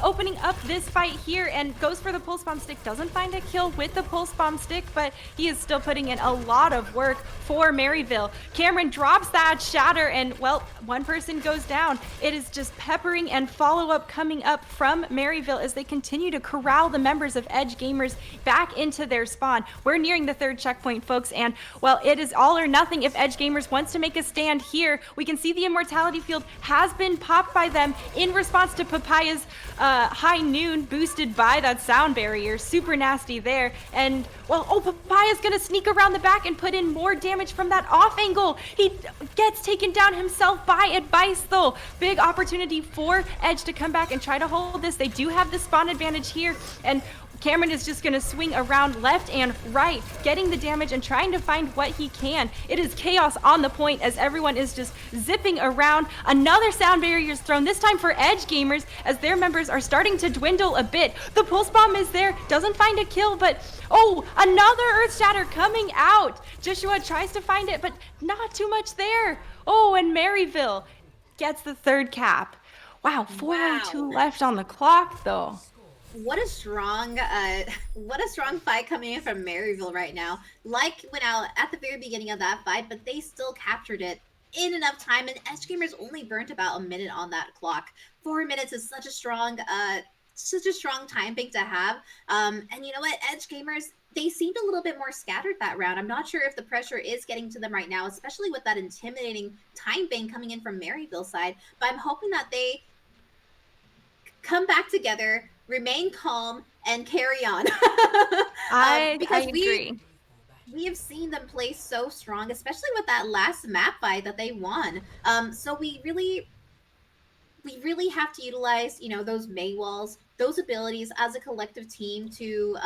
A: opening up this fight here, and goes for the pulse bomb stick. Doesn't find a kill with the pulse bomb stick, but he is still putting in a lot of work for Maryville. Cameron drops that shatter, and, well, one person goes down. It is just peppering and follow-up coming up from Maryville as they continue to corral the members of Edgegamers back into their spawn. We're nearing the third checkpoint, folks, and, well, it is all or nothing if Edgegamers wants to make a stand here. We can see see the immortality field has been popped by them in response to Papaya's high noon boosted by that sound barrier. Super nasty there. And, well, oh, Papaya's going to sneak around the back and put in more damage from that off angle. He gets taken down himself by Advice, though. Big opportunity for Edge to come back and try to hold this. They do have the spawn advantage here, and Cameron is just going to swing around left and right, getting the damage and trying to find what he can. It is chaos on the point as everyone is just zipping around. Another sound barrier is thrown, this time for Edgegamers, as their members are starting to dwindle a bit. The pulse bomb is there, doesn't find a kill, but oh, another Earth Shatter coming out. Joshua tries to find it, but not too much there. Oh, and Maryville gets the third cap. Wow, 4:02 left on the clock, though.
B: What a strong fight coming in from Maryville right now. Like went out at the very beginning of that fight, but they still captured it in enough time, and Edgegamers only burnt about a minute on that clock. 4 minutes is such a strong time bank to have. And you know what, Edgegamers, they seemed a little bit more scattered that round. I'm not sure if the pressure is getting to them right now, especially with that intimidating time bank coming in from Maryville side. But I'm hoping that they come back together, remain calm, and carry on.
A: I
B: agree.
A: agree.
B: We have seen them play so strong, especially with that last map fight that they won. So we really have to utilize, you know, those May walls, those abilities as a collective team to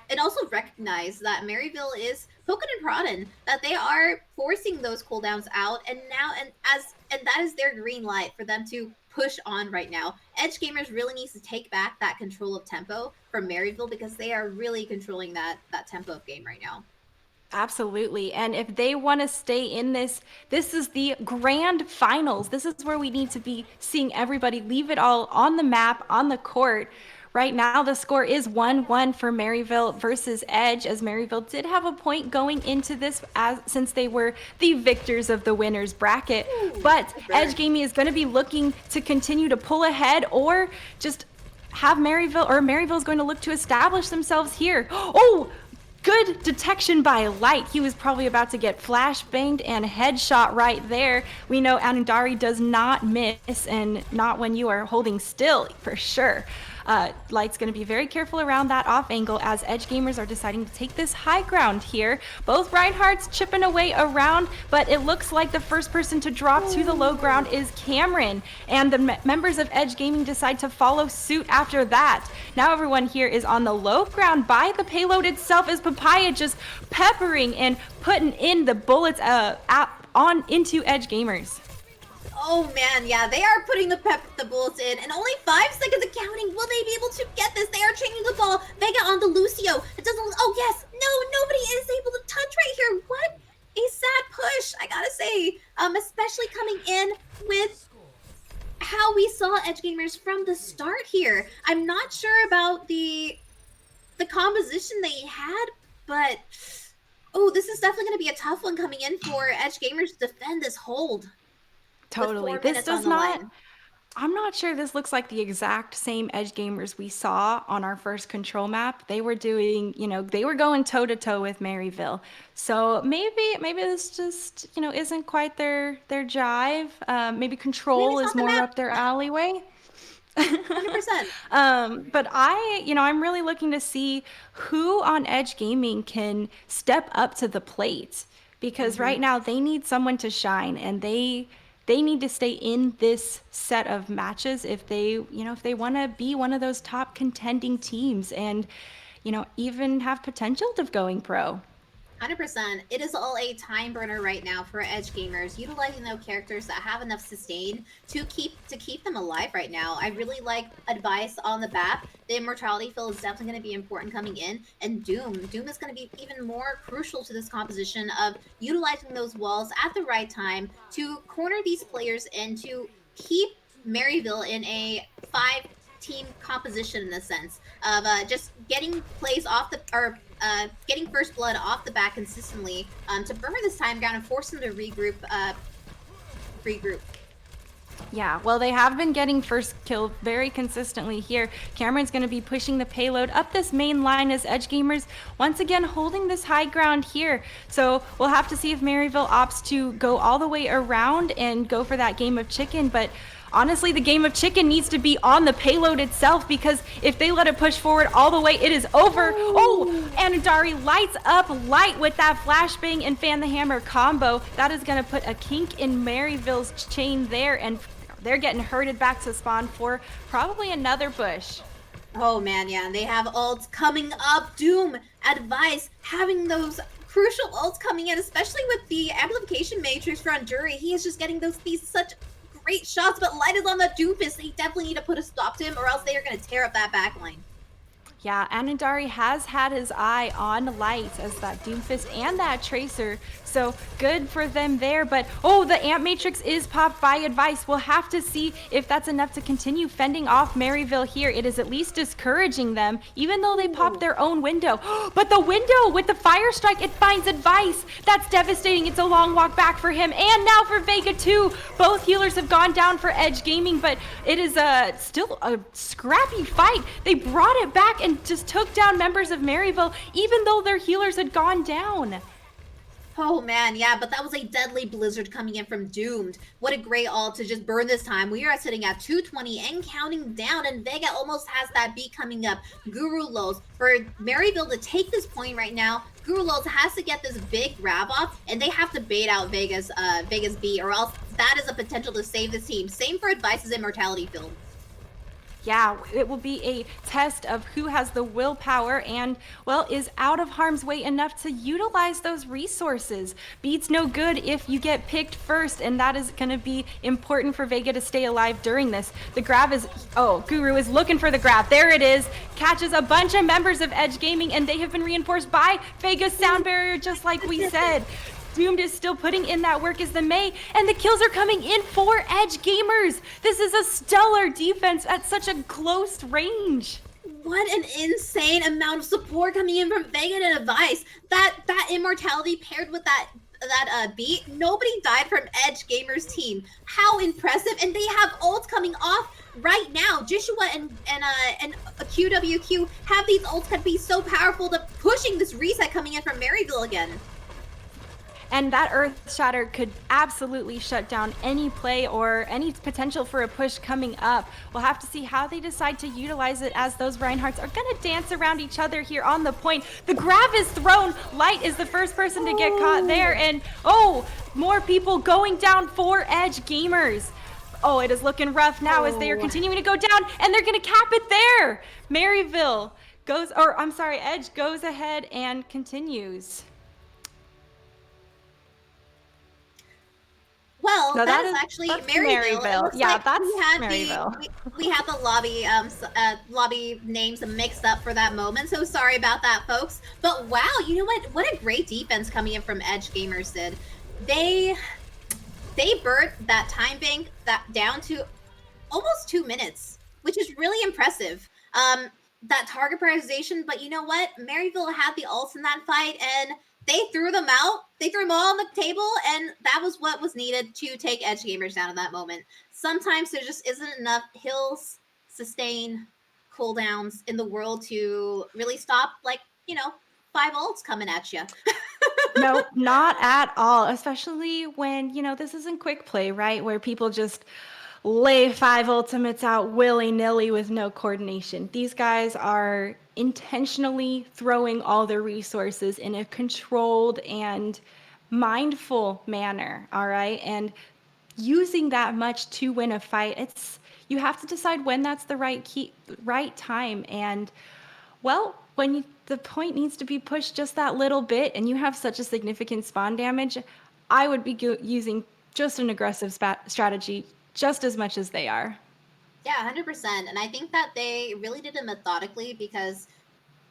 B: and also recognize that Maryville is poking and prodding, that they are forcing those cooldowns out, and that is their green light for them to push on right now. Edgegamers really needs to take back that control of tempo from Maryville, because they are really controlling that tempo of game right now.
A: Absolutely. And if they want to stay in this is the grand finals. This is where we need to be seeing everybody leave it all on the map, on the court. Right now, the score is 1-1 for Maryville versus Edge, as Maryville did have a point going into this since they were the victors of the winners bracket. But Edge Gaming is going to be looking to continue to pull ahead, or just have Maryville is going to look to establish themselves here. Oh! Good detection by Light. He was probably about to get flashbanged and headshot right there. We know Anandari does not miss, and not when you are holding still, for sure. Light's going to be very careful around that off angle, as Edgegamers are deciding to take this high ground here. Both Reinhardt's chipping away around, but it looks like the first person to drop to the low ground is Cameron, and the members of Edge Gaming decide to follow suit after that. Now everyone here is on the low ground by the payload itself, as Papaya just peppering and putting in the bullets into Edgegamers.
B: Oh man, yeah, they are putting the bullets in, and only 5 seconds of counting. Will they be able to get this? They are changing the ball. Vega on the Lucio. It doesn't. Oh yes, no, nobody is able to touch right here. What a sad push, I gotta say. Especially coming in with how we saw Edgegamers from the start here. I'm not sure about the composition they had, but oh, this is definitely going to be a tough one coming in for Edgegamers to defend this hold.
A: Totally. This does not. I'm not sure this looks like the exact same Edgegamers we saw on our first control map. They were doing, they were going toe to toe with Maryville. So maybe this just, isn't quite their jive. Maybe control is more up their alleyway.
B: 100%.
A: But I'm really looking to see who on Edge Gaming can step up to the plate, because right now they need someone to shine, and they need to stay in this set of matches if they want to be one of those top contending teams and, even have potential of going pro.
B: 100%. It is all a time burner right now for Edgegamers, utilizing those characters that have enough sustain to keep them alive right now. I really like Advice on the BAP. The immortality fill is definitely going to be important coming in, and Doom is going to be even more crucial to this composition of utilizing those walls at the right time to corner these players and to keep Maryville in a 5-team composition, in the sense of just getting plays off getting first blood off the bat consistently to burn this time down and force them to regroup.
A: Yeah, well, they have been getting first kill very consistently here. Cameron's going to be pushing the payload up this main line as Edgegamers once again holding this high ground here. So we'll have to see if Maryville opts to go all the way around and go for that game of chicken. But honestly, the game of chicken needs to be on the payload itself, because if they let it push forward all the way, it is over. Oh, Anadari lights up Light with that flashbang and fan the hammer combo. That is going to put a kink in Maryville's chain there, and they're getting herded back to spawn for probably another bush.
B: Oh man, yeah, and they have ults coming up. Doom, advice, having those crucial ults coming in, especially with the amplification matrix for Anduri. He is just getting these such great shots, but Light is on the Doomfist. They definitely need to put a stop to him, or else they are going to tear up that backline.
A: Yeah, Anandari has had his eye on Light as that Doomfist and that Tracer, so good for them there. But, oh, the Amp Matrix is popped by Advice. We'll have to see if that's enough to continue fending off Maryville here. It is at least discouraging them, even though they popped their own window. But the window with the Fire Strike, it finds Advice. That's devastating. It's a long walk back for him, and now for Vega too. Both healers have gone down for Edge Gaming, but it is still a scrappy fight. They brought it back and just took down members of Maryville, even though their healers had gone down.
B: Oh man, yeah, but that was a deadly blizzard coming in from Doomed. What a great ult to just burn this time. We are sitting at 220 and counting down, and Vega almost has that beat coming up. Guru Lows, for Maryville to take this point right now, Guru Lows has to get this big grab off, and they have to bait out Vega's beat, or else that is a potential to save this team. Same for Advice's Immortality Field.
A: Yeah, it will be a test of who has the willpower and, well, is out of harm's way enough to utilize those resources. Beats no good if you get picked first, and that is going to be important for Vega to stay alive during this. The grab is, oh, Guru is looking for the grab. There it is. Catches a bunch of members of Edge Gaming, and they have been reinforced by Vega's sound barrier, just like we said. Doomed is still putting in that work as the May, and the kills are coming in for Edge Gamers. This is a stellar defense at such a close range.
B: What an insane amount of support coming in from Vega and Advice. That immortality paired with that beat, nobody died from Edge Gamers team. How impressive! And they have ults coming off right now. Joshua and QWQ have these ults that be so powerful to pushing this reset coming in from Maryville again.
A: And that Earth Shatter could absolutely shut down any play or any potential for a push coming up. We'll have to see how they decide to utilize it, as those Reinhardts are going to dance around each other here on the point. The grab is thrown. Light is the first person to get caught there. And, oh, more people going down for Edge Gamers. Oh, it is looking rough now as they are continuing to go down, and they're going to cap it there. Maryville goes, or I'm sorry, Edge goes ahead and continues.
B: Well,
A: no,
B: that is actually Maryville.
A: Yeah,
B: like
A: that's
B: Maryville. We had the lobby names mixed up for that moment, so sorry about that, folks. But wow, you know what? What a great defense coming in from Edge Gamers did. They burnt that time bank down to almost 2 minutes, which is really impressive. That target prioritization, but you know what? Maryville had the ults in that fight, and they threw them out. They threw them all on the table, and that was what was needed to take Edge Gamers down in that moment. Sometimes there just isn't enough hills, sustain, cooldowns in the world to really stop, 5 ults coming at you.
A: No, not at all, especially when, this isn't quick play, right? Where people just lay 5 ultimates out willy-nilly with no coordination. These guys are intentionally throwing all their resources in a controlled and mindful manner, all right? And using that much to win a fight, you have to decide when that's the right time. And, well, when the point needs to be pushed just that little bit and you have such a significant spawn damage, I would be using just an aggressive strategy just as much as they are.
B: Yeah, 100%. And I think that they really did it methodically, because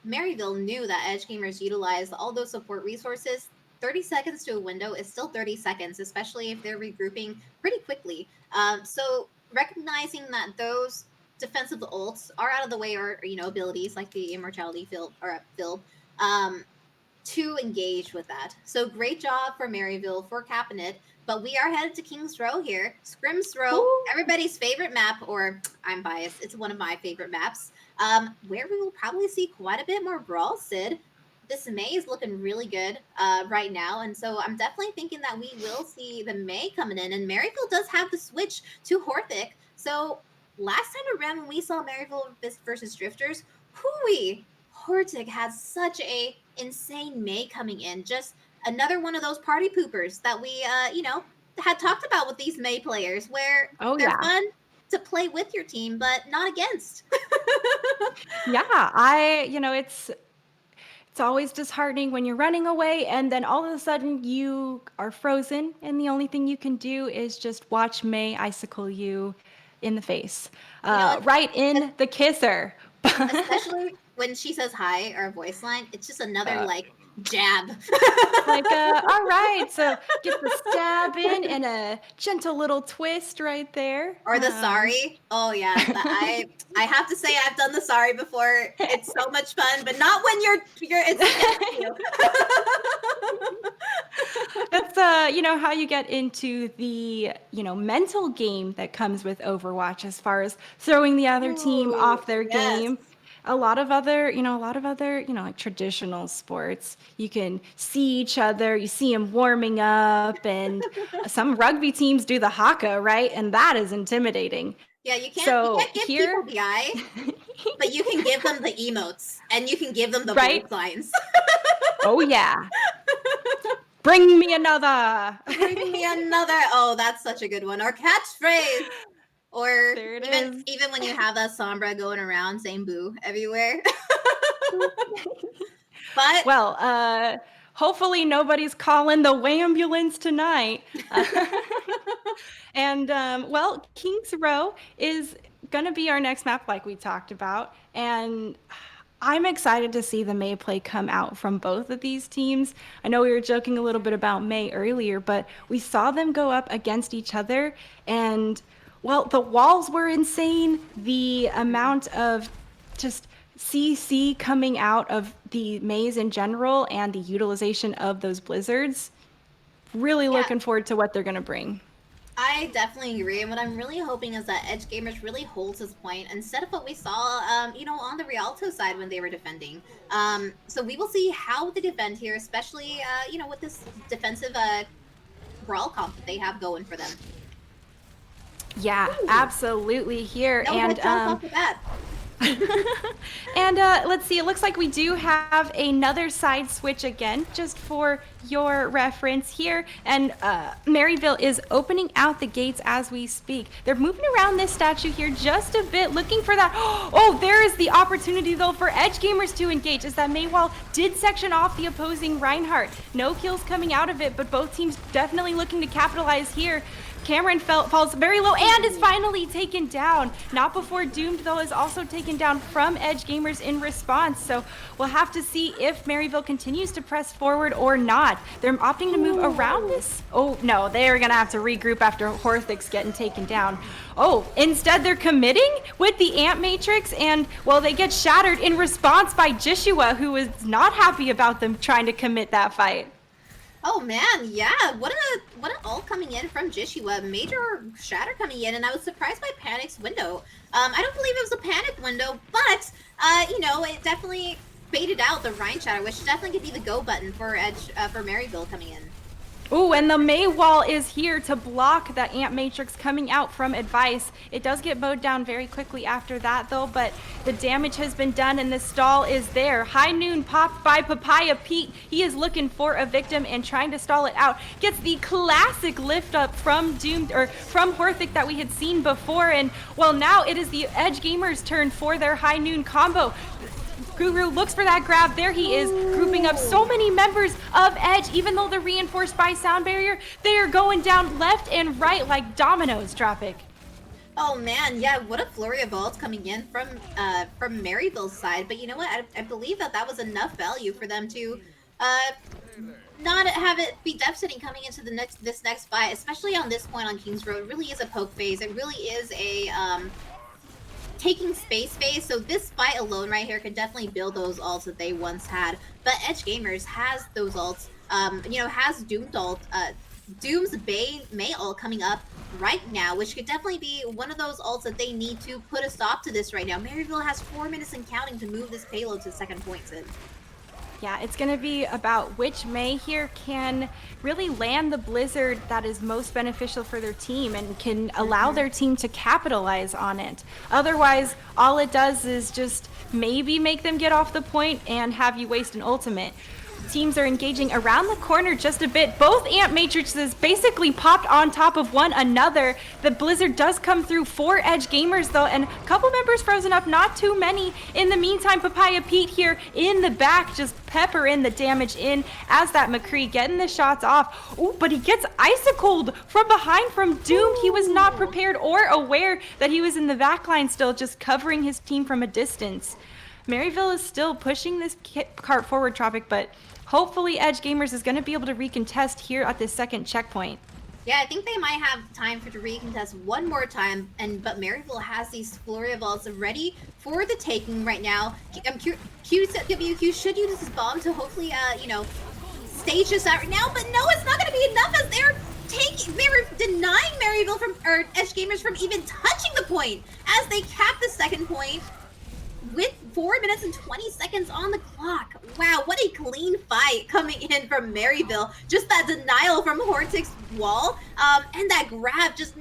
B: Maryville knew that Edge Gamers utilized all those support resources. 30 seconds to a window is still 30 seconds, especially if they're regrouping pretty quickly. So recognizing that those defensive ults are out of the way, or abilities like the Immortality Field to engage with that. So great job for Maryville for capping it. but we are headed to King's Row here. Scrim's Row,
A: Ooh.
B: everybody's favorite map, or I'm biased, it's one of my favorite maps, where we will probably see quite a bit more Brawl Sid. This May is looking really good right now, and so I'm definitely thinking that we will see the May coming in, and Maryville does have the switch to Horthic, so last time around when we saw Maryville versus Drifters, hooey, Hortic has such a insane May coming in. Just another one of those party poopers that we, had talked about with these May players, where
A: Oh
B: they're
A: yeah.
B: fun to play with your team, but not against.
A: Yeah, it's always disheartening when you're running away and then all of a sudden you are frozen and the only thing you can do is just watch May icicle you in the face.
B: You know,
A: Right in the kisser.
B: especially when she says hi or a voice line, it's just another
A: Uh,
B: like jab.
A: it's like, all right, so get the stab in and a gentle little twist right there.
B: Or the sorry. Oh yeah, I have to say I've done the sorry before. It's so much fun, but not when you're it's you.
A: That's how you get into the mental game that comes with Overwatch as far as throwing the other team
B: Ooh,
A: off their
B: yes.
A: game. A lot of other like traditional sports, you can see each other, you see them warming up, and some rugby teams do the haka, right? And that is intimidating.
B: Yeah, you
A: So
B: can't give people
A: here,
B: the eye, but you can give them the emotes and you can give them the
A: right?
B: bullet signs.
A: Oh yeah, bring me another.
B: Bring me another. Oh, that's such a good one. Or catchphrase. Or
A: There it
B: even
A: is.
B: even when you have that Sombra going around saying boo everywhere. But
A: Well, hopefully nobody's calling the ambulance tonight. And well, Kings Row is going to be our next map, like we talked about. And I'm excited to see the May play come out from both of these teams. I know we were joking a little bit about May earlier, but we saw them go up against each other. And well, the walls were insane. The amount of just CC coming out of the maze in general and the utilization of those blizzards. Really
B: yeah,
A: looking forward to what they're going to bring.
B: I definitely agree. And what I'm really hoping is that Edgegamers really holds his point instead of what we saw, on the Rialto side when they were defending. So we will see how they defend here, especially, with this defensive brawl comp that they have going for them.
A: Yeah,
B: Ooh,
A: absolutely here.
B: no
A: And
B: headshots off the bat.
A: and let's see, it looks like we do have another side switch again, just for your reference here. And Maryville is opening out the gates as we speak. They're moving around this statue here just a bit, looking for that. Oh, there is the opportunity, though, for Edgegamers to engage, as that Maywall did section off the opposing Reinhardt. No kills coming out of it, but both teams definitely looking to capitalize here. Cameron falls very low and is finally taken down. Not before Doomed, though, is also taken down from Edgegamers in response. So we'll have to see if Maryville continues to press forward or not. They're opting to move around this. Oh, no, they're going to have to regroup after Horthic's getting taken down. Oh, instead they're committing with the Ant Matrix, and, well, they get shattered in response by Jishua, who is not happy about them trying to commit that fight.
B: Oh man, yeah. What an ult coming in from Jishua. Major shatter coming in, and I was surprised by Panic's window. I don't believe it was a panic window, but it definitely baited out the Rhine shatter, which definitely could be the go button for Maryville coming in.
A: Ooh, and the May wall is here to block that Ant Matrix coming out from Advice. It does get mowed down very quickly after that, though, but the damage has been done and the stall is there. High Noon popped by Papaya Pete. He is looking for a victim and trying to stall it out. Gets the classic lift up from from Horthic that we had seen before, and well, now it is the Edgegamers' turn for their High Noon combo. Guru looks for that grab. There he is, grouping up so many members of Edge. Even though they're reinforced by sound barrier, they are going down left and right like dominoes, Tropic.
B: Oh man, yeah, what a flurry of ults coming in from Maryville's side. But you know what? I believe that was enough value for them to not have it be devastating coming into this next fight, especially on this point on King's Road. It really is a poke phase. It really is a taking space phase, so this fight alone right here could definitely build those ults that they once had. But Edgegamers has those ults, has Doomed ult Doom's May ult coming up right now, which could definitely be one of those ults that they need to put a stop to this right now. Maryville has 4 minutes and counting to move this payload to second point, Sid.
A: Yeah, it's going to be about which May here can really land the blizzard that is most beneficial for their team and can allow their team to capitalize on it. Otherwise, all it does is just maybe make them get off the point and have you waste an ultimate. Teams are engaging around the corner just a bit. Both Ant Matrices basically popped on top of one another. The blizzard does come through for Edgegamers though, and a couple members frozen up, not too many. In the meantime, Papaya Pete here in the back, just pepper in the damage in as that McCree getting the shots off. Ooh, but he gets icicled from behind from Doomed. He was not prepared or aware that he was in the back line still, just covering his team from a distance. Maryville is still pushing this cart forward, Tropic, but hopefully Edgegamers is going to be able to recontest here at this second checkpoint.
B: Yeah, I think they might have time to recontest one more time, but Maryville has these flurry of ults ready for the taking right now. QWQ should use this bomb to hopefully, stage this out right now, but no, it's not going to be enough as they're denying Maryville or Edgegamers from even touching the point as they cap the second point with 4 minutes and 20 seconds on the clock. Wow, what a clean fight coming in from Maryville. Just that denial from Hortic's wall, and that grab, just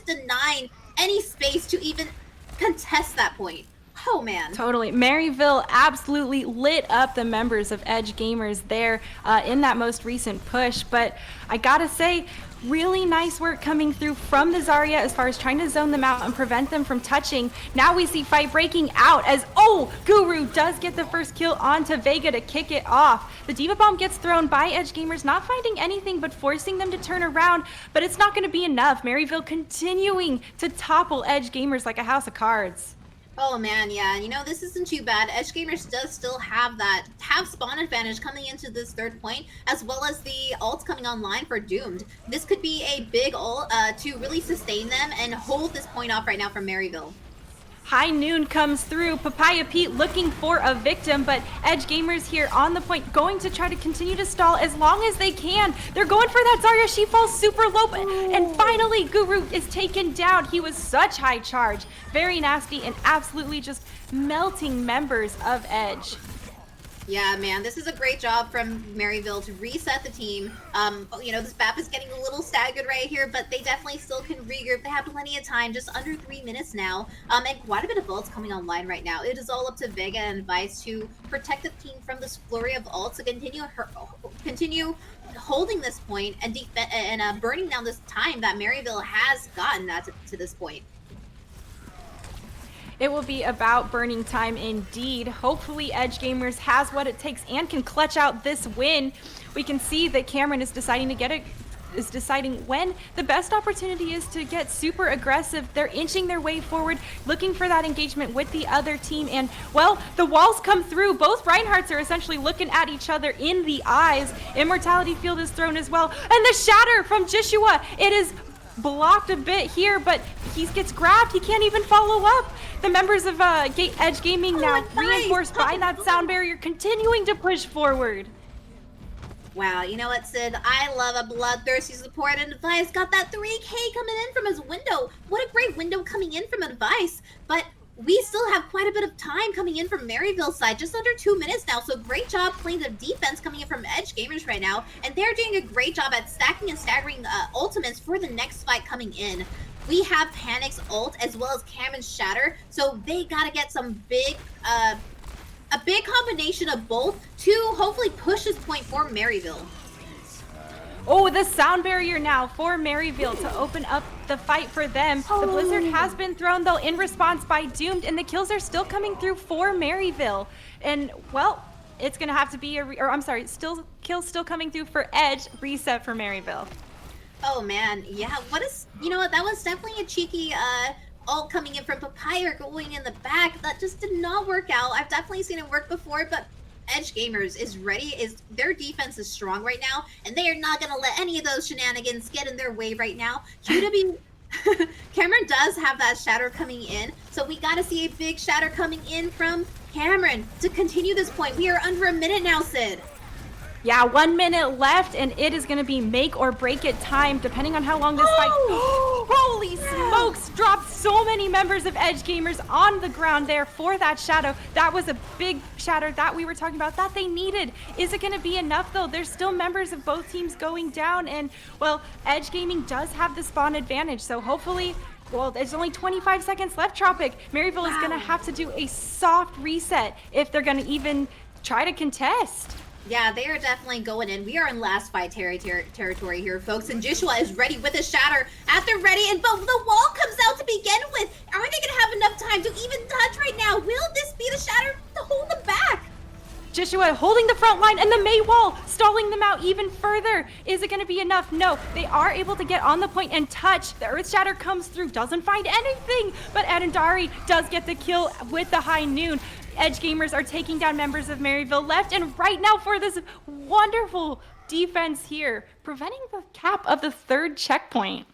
B: denying any space to even contest that point. Oh man.
A: Totally. Maryville absolutely lit up the members of Edgegamers there in that most recent push, but I gotta say, really nice work coming through from the Zarya as far as trying to zone them out and prevent them from touching. Now we see fight breaking out as, Guru does get the first kill onto Vega to kick it off. The Diva Bomb gets thrown by Edgegamers, not finding anything but forcing them to turn around, but it's not going to be enough. Maryville continuing to topple Edgegamers like a house of cards.
B: Oh man, yeah, this isn't too bad. Edgegamers does still have spawn advantage coming into this third point, as well as the ults coming online for Doomed. This could be a big ult to really sustain them and hold this point off right now from Maryville.
A: High Noon comes through. Papaya Pete looking for a victim, but Edgegamers here on the point, going to try to continue to stall as long as they can. They're going for that Zarya. She falls super low, and finally Guru is taken down. He was such high charge. Very nasty and absolutely just melting members of Edge.
B: Yeah, man, this is a great job from Maryville to reset the team. This map is getting a little staggered right here, but they definitely still can regroup. They have plenty of time, just under 3 minutes now, and quite a bit of ults coming online right now. It is all up to Vega and Vice to protect the team from this flurry of ults to continue holding this point and burning down this time that Maryville has gotten to this point.
A: It will be about burning time indeed. Hopefully Edgegamers has what it takes and can clutch out this win. We can see that Cameron is deciding when the best opportunity is to get super aggressive. They're inching their way forward, looking for that engagement with the other team, and well, the walls come through. Both Reinhardts are essentially looking at each other in the eyes. Immortality Field is thrown as well, and the shatter from Joshua, it is blocked a bit here, but he gets grabbed. He can't even follow up. The members of Edge Gaming now reinforced by that sound barrier, continuing to push forward.
B: Wow, you know what, Sid? I love a bloodthirsty support, and Advice got that 3K coming in from his window. What a great window coming in from Advice, but we still have quite a bit of time coming in from Maryville's side, just under 2 minutes now, so great job playing the defense coming in from Edgegamers right now, and they're doing a great job at stacking and staggering ultimates for the next fight coming in. We have Panic's ult as well as Cameron's shatter, so they gotta get some a big combination of both to hopefully push this point for Maryville.
A: Oh, the sound barrier now for Maryville to open up the fight for them. The blizzard has been thrown though in response by Doomed, and the kills are still coming through for Maryville. And well, it's gonna have to be kills still coming through for Edge. Reset for Maryville.
B: Oh man, yeah, that was definitely a cheeky ult coming in from Papaya going in the back. That just did not work out. I've definitely seen it work before, but Edgegamers is ready. Their defense is strong right now, and they are not going to let any of those shenanigans get in their way right now. QW Cameron does have that shatter coming in, so we got to see a big shatter coming in from Cameron to continue this point. We are under a minute now, Sid.
A: Yeah, 1 minute left, and it is going to be make or break it time, depending on how long this fight. Holy smokes! Dropped so many members of Edgegamers on the ground there for that shadow. That was a big shatter that we were talking about that they needed. Is it going to be enough though? There's still members of both teams going down, and well, Edge Gaming does have the spawn advantage, so hopefully. Well, there's only 25 seconds left, Tropic. Maryville is going to have to do a soft reset if they're going to even try to contest.
B: Yeah, they are definitely going in. We are in last fight territory here, folks. And Joshua is ready with a shatter at the ready. And but the wall comes out to begin with. Are they going to have enough time to even touch right now? Will this be the shatter to hold them back?
A: Joshua holding the front line and the May wall, stalling them out even further. Is it going to be enough? No, they are able to get on the point and touch. The Earth Shatter comes through, doesn't find anything, but Adendari does get the kill with the high noon. Edge Gamers are taking down members of Maryville left and right now for this wonderful defense here, preventing the cap of the third checkpoint.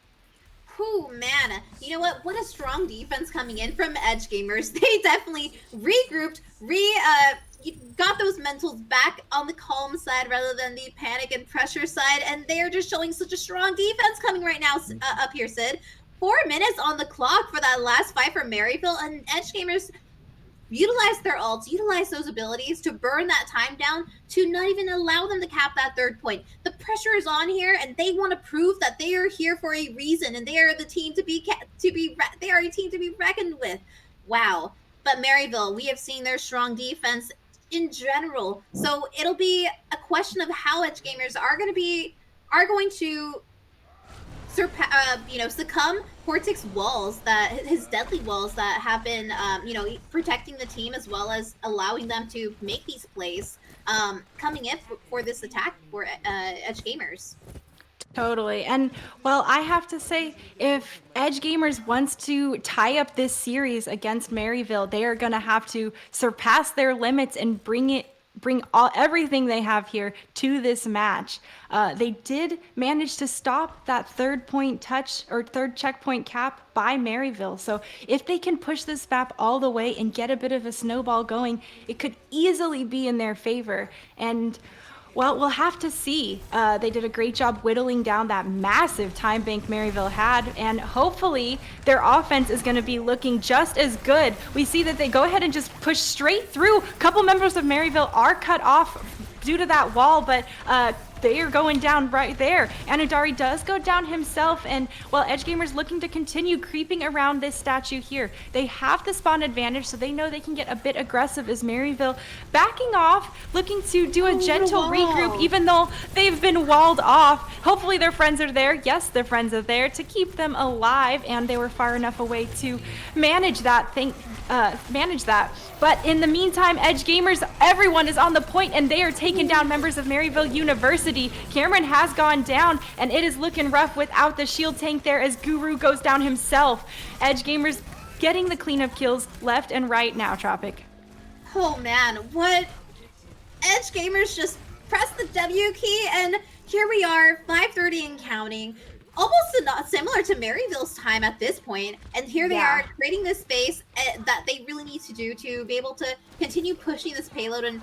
B: Whew, man. You know what? What a strong defense coming in from Edge Gamers. They definitely regrouped, got those mentals back on the calm side rather than the panic and pressure side, and they're just showing such a strong defense coming right now up here, Sid. 4 minutes on the clock for that last fight for Maryville, and Edge Gamers utilize their ults, utilize those abilities to burn that time down to not even allow them to cap that third point. The pressure is on here, and they want to prove that they are here for a reason, and they are the team they are a team to be reckoned with. Wow. But Maryville, we have seen their strong defense in general, so it'll be a question of how Edge Gamers are going to succumb Cortex walls, his deadly walls that have been, protecting the team as well as allowing them to make these plays coming in for this attack for Edge Gamers.
A: Totally. And well, I have to say, if Edge Gamers wants to tie up this series against Maryville, they are going to have to surpass their limits and bring everything they have here to this match. They did manage to stop that third checkpoint cap by Maryville. So if they can push this map all the way and get a bit of a snowball going, it could easily be in their favor. And well, we'll have to see. They did a great job whittling down that massive time bank Maryville had, and hopefully their offense is going to be looking just as good. We see that they go ahead and just push straight through. A couple members of Maryville are cut off due to that wall, but they are going down right there. Anudari does go down himself, and while Edge Gamers looking to continue creeping around this statue here, they have the spawn advantage, so they know they can get a bit aggressive as Maryville backing off, looking to do a gentle regroup, even though they've been walled off. Hopefully their friends are there. Yes, their friends are there to keep them alive, and they were far enough away to manage that. But in the meantime, Edge Gamers, everyone is on the point, and they are taking down members of Maryville University. Cameron has gone down, and it is looking rough without the shield tank there as Guru goes down himself. Edge Gamers getting the cleanup kills left and right now, Tropic.
B: Oh man, what? Edge Gamers just pressed the W key, and here we are, 5:30 and counting. Almost not similar to Maryville's time at this point, and here they are creating this space that they really need to do to be able to continue pushing this payload and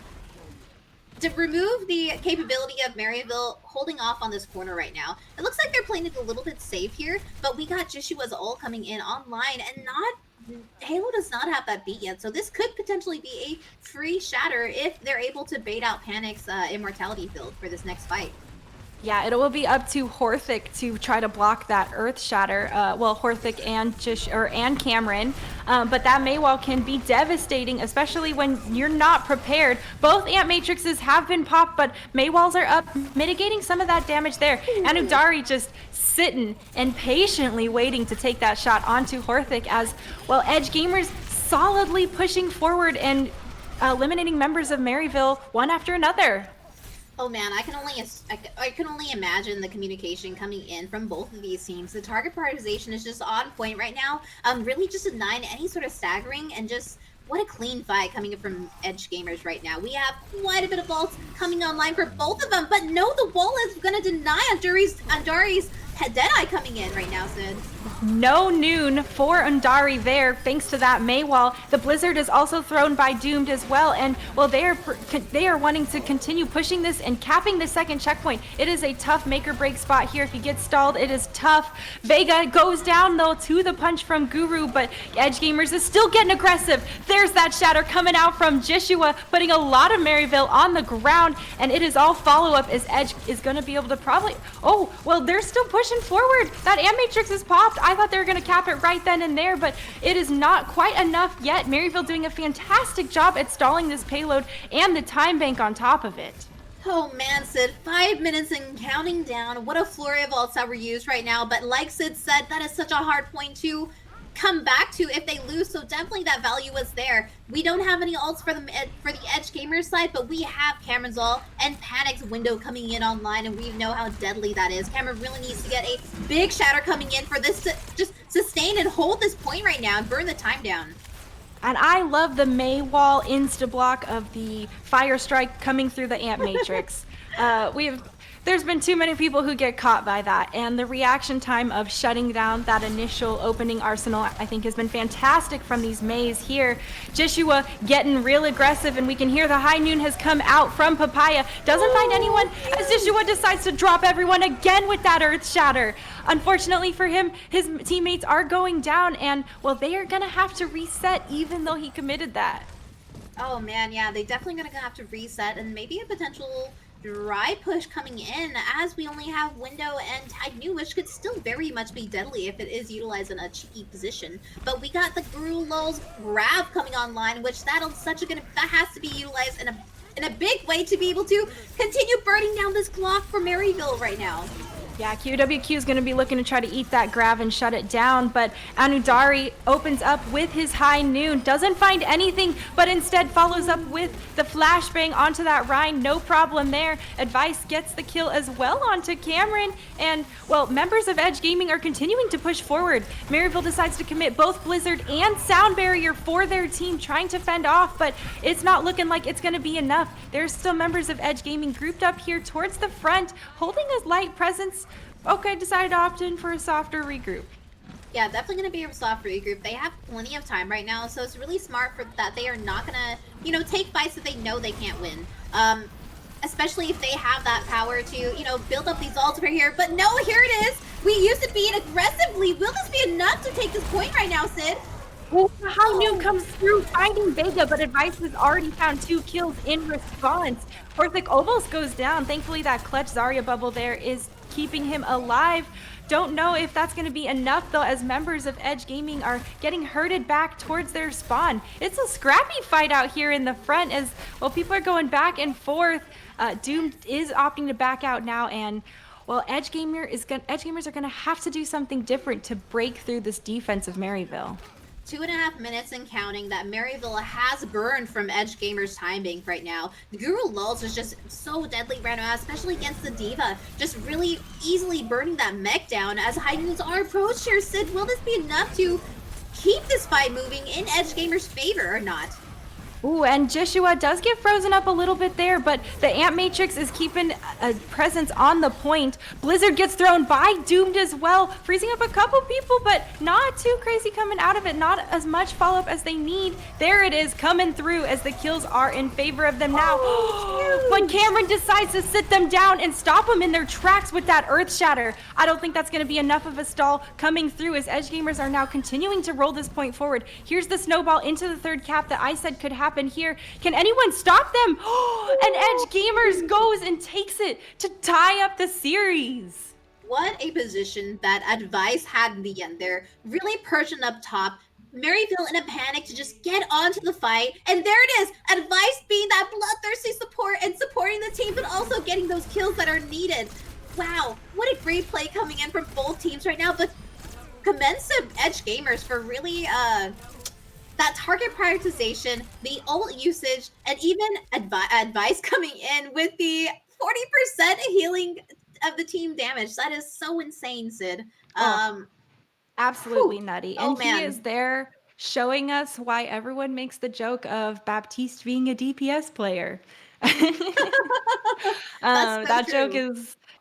B: to remove the capability of Maryville holding off on this corner right now. It looks like they're playing it a little bit safe here, but we got Joshua's ult coming in online, and Halo does not have that beat yet, so this could potentially be a free shatter if they're able to bait out Panic's immortality build for this next fight.
A: Yeah, it will be up to Horthic to try to block that Earth Shatter. Horthic and Cameron, but that Maywall can be devastating, especially when you're not prepared. Both Ant Matrixes have been popped, but Maywalls are up, mitigating some of that damage there. And Udari just sitting and patiently waiting to take that shot onto Horthic as, well, Edge Gamers solidly pushing forward and eliminating members of Maryville one after another.
B: Oh man, I can only imagine the communication coming in from both of these teams. The target prioritization is just on point right now. Really just denying any sort of staggering, and just what a clean fight coming in from Edge Gamers right now. We have quite a bit of ults coming online for both of them, but no, the wall is going to deny Andari's Deadeye coming in right now, Sid.
A: No noon for Undari there, thanks to that Maywall. The Blizzard is also thrown by Doomed as well, and well, they are wanting to continue pushing this and capping the second checkpoint. It is a tough make or break spot here. If you get stalled, it is tough. Vega goes down though to the punch from Guru, but Edgegamers is still getting aggressive. There's that shatter coming out from Jishua, putting a lot of Maryville on the ground, and it is all follow-up as Edge is going to be able to probably... Oh, well, they're still pushing forward. That Matrix is popped. I thought they were going to cap it right then and there, but it is not quite enough yet. Maryville doing a fantastic job at stalling this payload and the time bank on top of it.
B: Oh man, Sid, 5 minutes and counting down. What a flurry of ults that were used right now. But like Sid said, that is such a hard point to come back to if they lose. So definitely that value was there. We don't have any ults for the Edge Gamers side, but we have Cameron's ult and Panic's window coming in online, and we know how deadly that is. Cameron really needs to get a big shatter coming in for this to just sustain and hold this point right now and burn the time down.
A: And I love the Maywall insta-block of the Fire Strike coming through the Amp Matrix. There's been too many people who get caught by that, and the reaction time of shutting down that initial opening arsenal, I think, has been fantastic from these Mays here. Jishua getting real aggressive, and we can hear the high noon has come out from Papaya. Doesn't find anyone as Jishua decides to drop everyone again with that Earth Shatter. Unfortunately for him, his teammates are going down, and, well, they are going to have to reset even though he committed that.
B: Oh man, yeah, they definitely gonna have to reset, and maybe a potential dry push coming in, as we only have window and tag new, which could still very much be deadly if it is utilized in a cheeky position. But we got the Guru Lul's grab coming online, which that has to be utilized in a big way to be able to continue burning down this clock for Maryville right now.
A: Yeah, QWQ is going to be looking to try to eat that grab and shut it down, but Anudari opens up with his high noon, doesn't find anything, but instead follows up with the flashbang onto that Rhine, no problem there. Advice gets the kill as well onto Cameron, and, well, members of Edge Gaming are continuing to push forward. Maryville decides to commit both Blizzard and Sound Barrier for their team, trying to fend off, but it's not looking like it's going to be enough. There's still members of Edge Gaming grouped up here towards the front, holding a light presence. Okay, decided to opt in for a softer regroup.
B: Yeah, definitely going to be a soft regroup. They have plenty of time right now, so it's really smart for that they are not going to, take fights that they know they can't win. Especially if they have that power to, build up these ults over here. But no, here it is. We used to beat aggressively. Will this be enough to take this point right now, Sid?
A: Oh, High Noon comes through finding Vega, but Advice has already found 2 kills in response. Orthic almost goes down. Thankfully, that clutch Zarya bubble there is keeping him alive. Don't know if that's going to be enough, though, as members of Edge Gaming are getting herded back towards their spawn. It's a scrappy fight out here in the front as, well, people are going back and forth. Doom is opting to back out now, and, well, Edge Gamers are going to have to do something different to break through this defense of Maryville.
B: 2.5 minutes and counting that Maryville has burned from Edge Gamers' time bank right now. The Guru Lulz is just so deadly right now, especially against the Diva. Just really easily burning that mech down as high noons are approached here. Sid, will this be enough to keep this fight moving in Edge Gamers' favor or not?
A: Ooh, and Jishua does get frozen up a little bit there, but the Amp Matrix is keeping a presence on the point. Blizzard gets thrown by Doomed as well, freezing up a couple people, but not too crazy coming out of it. Not as much follow-up as they need. There it is, coming through as the kills are in favor of them now. But Cameron decides to sit them down and stop them in their tracks with that Earth Shatter. I don't think that's going to be enough of a stall coming through as Edge Gamers are now continuing to roll this point forward. Here's the snowball into the third cap that I said could happen here. Can anyone stop them? And Edge Gamers goes and takes it to tie up the series.
B: What a position that Advice had in the end there. Really perching up top. Maryville in a panic to just get onto the fight. And there it is. Advice being that bloodthirsty support and supporting the team, but also getting those kills that are needed. Wow, what a great play coming in from both teams right now. But commends to Edge Gamers for really that target prioritization, the ult usage, and even Advice coming in with the 40% healing of the team damage. That is so insane, Sid.
A: Absolutely
B: Whew.
A: nutty.
B: Oh,
A: And he
B: man.
A: is there showing us why everyone makes the joke of Baptiste being a DPS player.
B: That's so
A: That joke
B: true.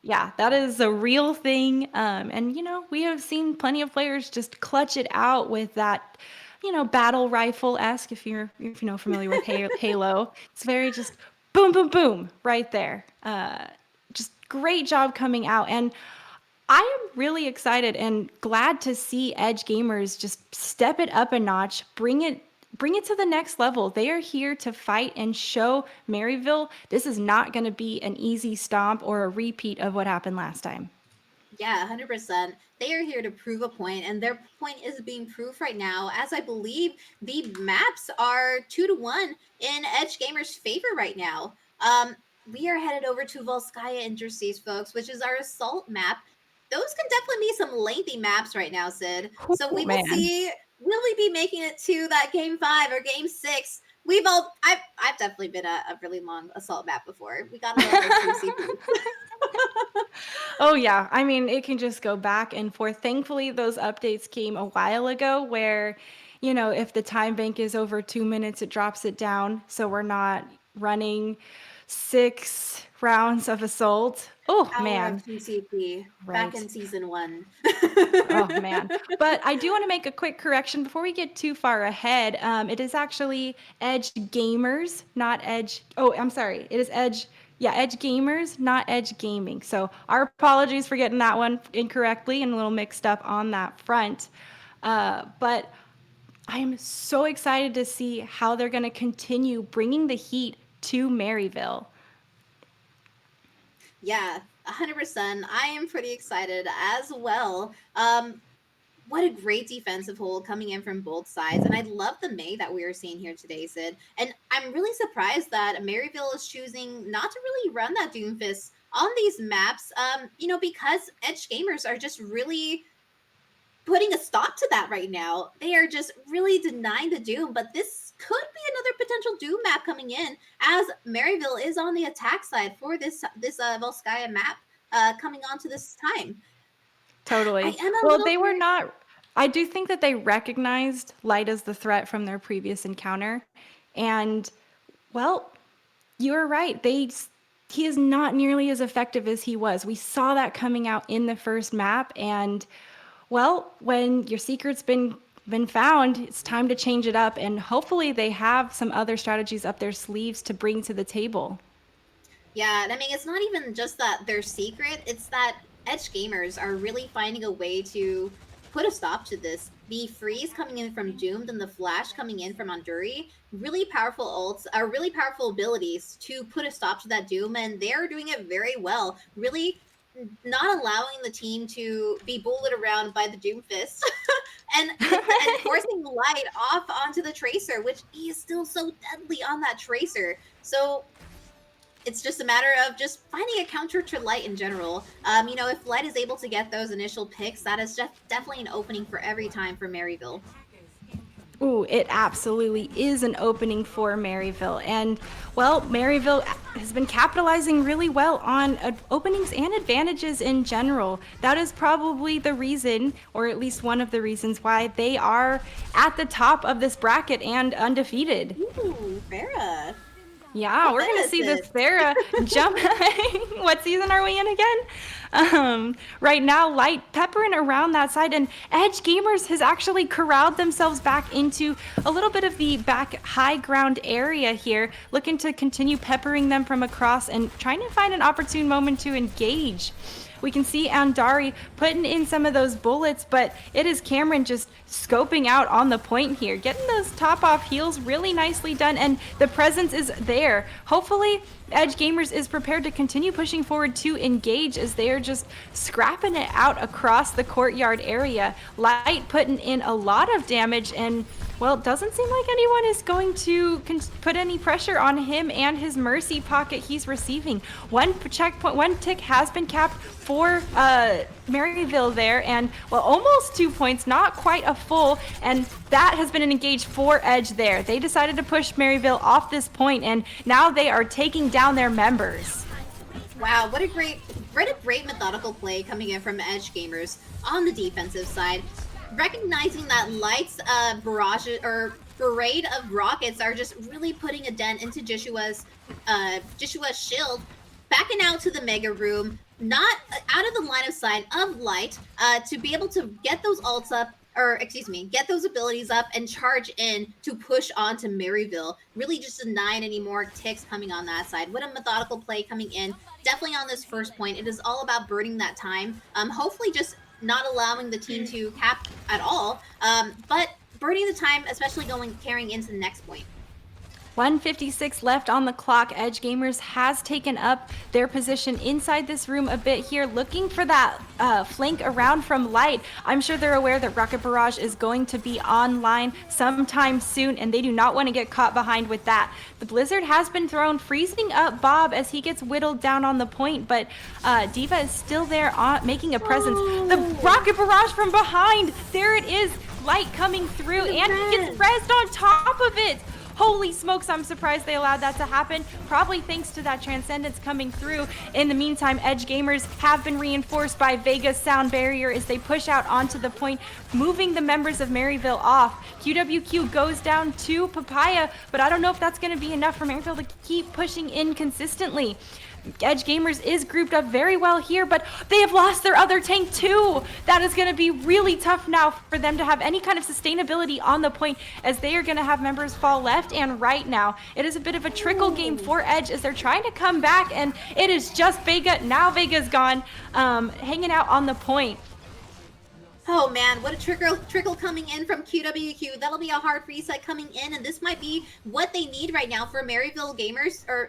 A: Yeah, that is a real thing. And, we have seen plenty of players just clutch it out with that, battle rifle esque, if you know, familiar with Halo. It's very just boom, boom, boom right there. Just great job coming out. And I am really excited and glad to see Edge Gamers just step it up a notch, bring it to the next level. They are here to fight and show Maryville this is not going to be an easy stomp or a repeat of what happened last time.
B: Yeah, 100%. They are here to prove a point, and their point is being proved right now, as I believe the maps are 2-1 in Edge Gamers' favor right now. We are headed over to Volskaya Interstices, folks, which is our assault map. Those can definitely be some lengthy maps right now, Sid. So
A: Oh
B: we will
A: man.
B: see. Will we be making it to that game 5 or game 6? I've definitely been a really long assault map before. We gotta love those 2CPs.
A: Oh yeah, I mean it can just go back and forth. Thankfully, those updates came a while ago where, if the time bank is over 2 minutes, it drops it down, so we're not running 6 rounds of assault. Oh
B: Power of
A: man,
B: 2CP back
A: right.
B: in season 1.
A: Oh man. But I do want to make a quick correction before we get too far ahead. It is actually Edge Gamers, not Edge. Oh, I'm sorry. It is Edge. Yeah, Edge Gamers, not Edge Gaming. So our apologies for getting that one incorrectly and a little mixed up on that front. But I am so excited to see how they're going to continue bringing the heat to Maryville.
B: Yeah, 100%. I am pretty excited as well. What a great defensive hold coming in from both sides. And I love the May that we are seeing here today, Sid. And I'm really surprised that Maryville is choosing not to really run that Doomfist on these maps, because Edge Gamers are just really putting a stop to that right now. They are just really denying the Doom, but this could be another potential Doom map coming in, as Maryville is on the attack side for this Volskaya map coming onto this time. I
A: Totally.
B: am a
A: Well,
B: little
A: they were
B: curious.
A: not. I do think that they recognized Light as the threat from their previous encounter. And, well, you're right. He is not nearly as effective as he was. We saw that coming out in the first map. And, well, when your secret's been found, it's time to change it up. And hopefully they have some other strategies up their sleeves to bring to the table.
B: Yeah, and I mean, it's not even just that they're secret, it's that Edge Gamers are really finding a way to put a stop to this. The freeze coming in from Doomed and the flash coming in from Anduri, really powerful ults, are really powerful abilities to put a stop to that Doom, and they're doing it very well. Really not allowing the team to be bullied around by the Doomfist and forcing Light off onto the Tracer, which he is still so deadly on that Tracer. So it's just a matter of just finding a counter to Light in general. If Light is able to get those initial picks, that is just definitely an opening for every time for Maryville.
A: Ooh, it absolutely is an opening for Maryville. And, well, Maryville has been capitalizing really well on openings and advantages in general. That is probably the reason, or at least one of the reasons, why they are at the top of this bracket and undefeated.
B: Ooh, Farah.
A: Yeah,
B: What
A: we're
B: meta
A: gonna
B: is
A: see this
B: this?
A: Sarah jump. What season are we in again? Right now, Light peppering around that side, and Edge Gamers has actually corralled themselves back into a little bit of the back high ground area here, looking to continue peppering them from across and trying to find an opportune moment to engage. We can see Andari putting in some of those bullets, but it is Cameron just scoping out on the point here, getting those top off heals really nicely done, and the presence is there. Hopefully, Edge Gamers is prepared to continue pushing forward to engage as they are just scrapping it out across the courtyard area. Light putting in a lot of damage, and, well, it doesn't seem like anyone is going to put any pressure on him and his mercy pocket he's receiving. One checkpoint, one tick has been capped for Maryville there, and, well, almost 2 points, not quite a full, and that has been an engaged for Edge there. They decided to push Maryville off this point, and now they are taking down their members.
B: Wow, what a great methodical play coming in from Edge Gamers on the defensive side. Recognizing that Light's barrage or parade of rockets are just really putting a dent into Joshua's shield. backing out to the Mega Room, not out of the line of sight of Light, to be able to get those ults up, or excuse me, get those abilities up and charge in to push on to Maryville. Really just denying any more ticks coming on that side. What a methodical play coming in. Definitely on this first point. It is all about burning that time. Hopefully just not allowing the team to cap at all. But burning the time, especially carrying into the next point.
A: 1:56 left on the clock. Edgegamers has taken up their position inside this room a bit here, looking for that flank around from Light. I'm sure they're aware that Rocket Barrage is going to be online sometime soon, and they do not want to get caught behind with that. The Blizzard has been thrown, freezing up Bob as he gets whittled down on the point, but D.Va is still there making a presence. The Rocket Barrage from behind, there it is. Light coming through, and he gets rezzed on top of it. Holy smokes, I'm surprised they allowed that to happen. Probably thanks to that Transcendence coming through. In the meantime, Edgegamers have been reinforced by Vega's sound barrier as they push out onto the point, moving the members of Maryville off. QWQ goes down to Papaya, but I don't know if that's going to be enough for Maryville to keep pushing in consistently. Edgegamers is grouped up very well here, but they have lost their other tank too. That is going to be really tough now for them to have any kind of sustainability on the point, as they are going to have members fall left and right now. It is a bit of a trickle game for Edge as they're trying to come back, and it is just Vega. Now Vega's gone, hanging out on the point.
B: Oh man, what a trickle coming in from QWQ. That'll be a hard reset coming in, and this might be what they need right now for Maryville Gamers, or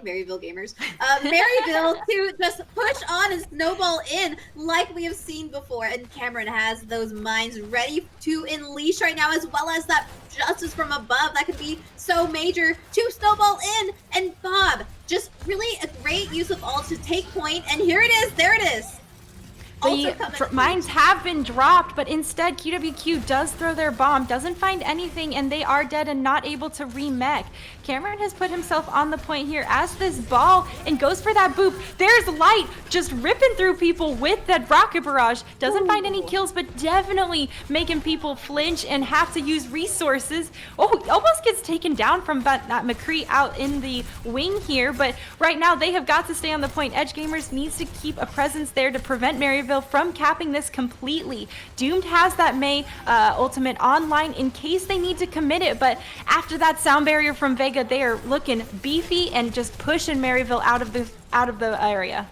B: Maryville Gamers, Maryville to just push on and snowball in like we have seen before. And Cameron has those mines ready to unleash right now, as well as that justice from above that could be so major to snowball in. And Bob, just really a great use of ult to take point, and here it is, there it is.
A: The mines have been dropped, but instead QWQ does throw their bomb, doesn't find anything, and they are dead and not able to remech. Cameron has put himself on the point here as this ball and goes for that boop. There's Light just ripping through people with that Rocket Barrage. Doesn't find any kills, but definitely making people flinch and have to use resources. Oh, he almost gets taken down from that McCree out in the wing here, but right now they have got to stay on the point. Edgegamers needs to keep a presence there to prevent Maryville from capping this completely. Doomed has that May ultimate online in case they need to commit it, but after that sound barrier from Vega, they are looking beefy and just pushing Maryville out of the area.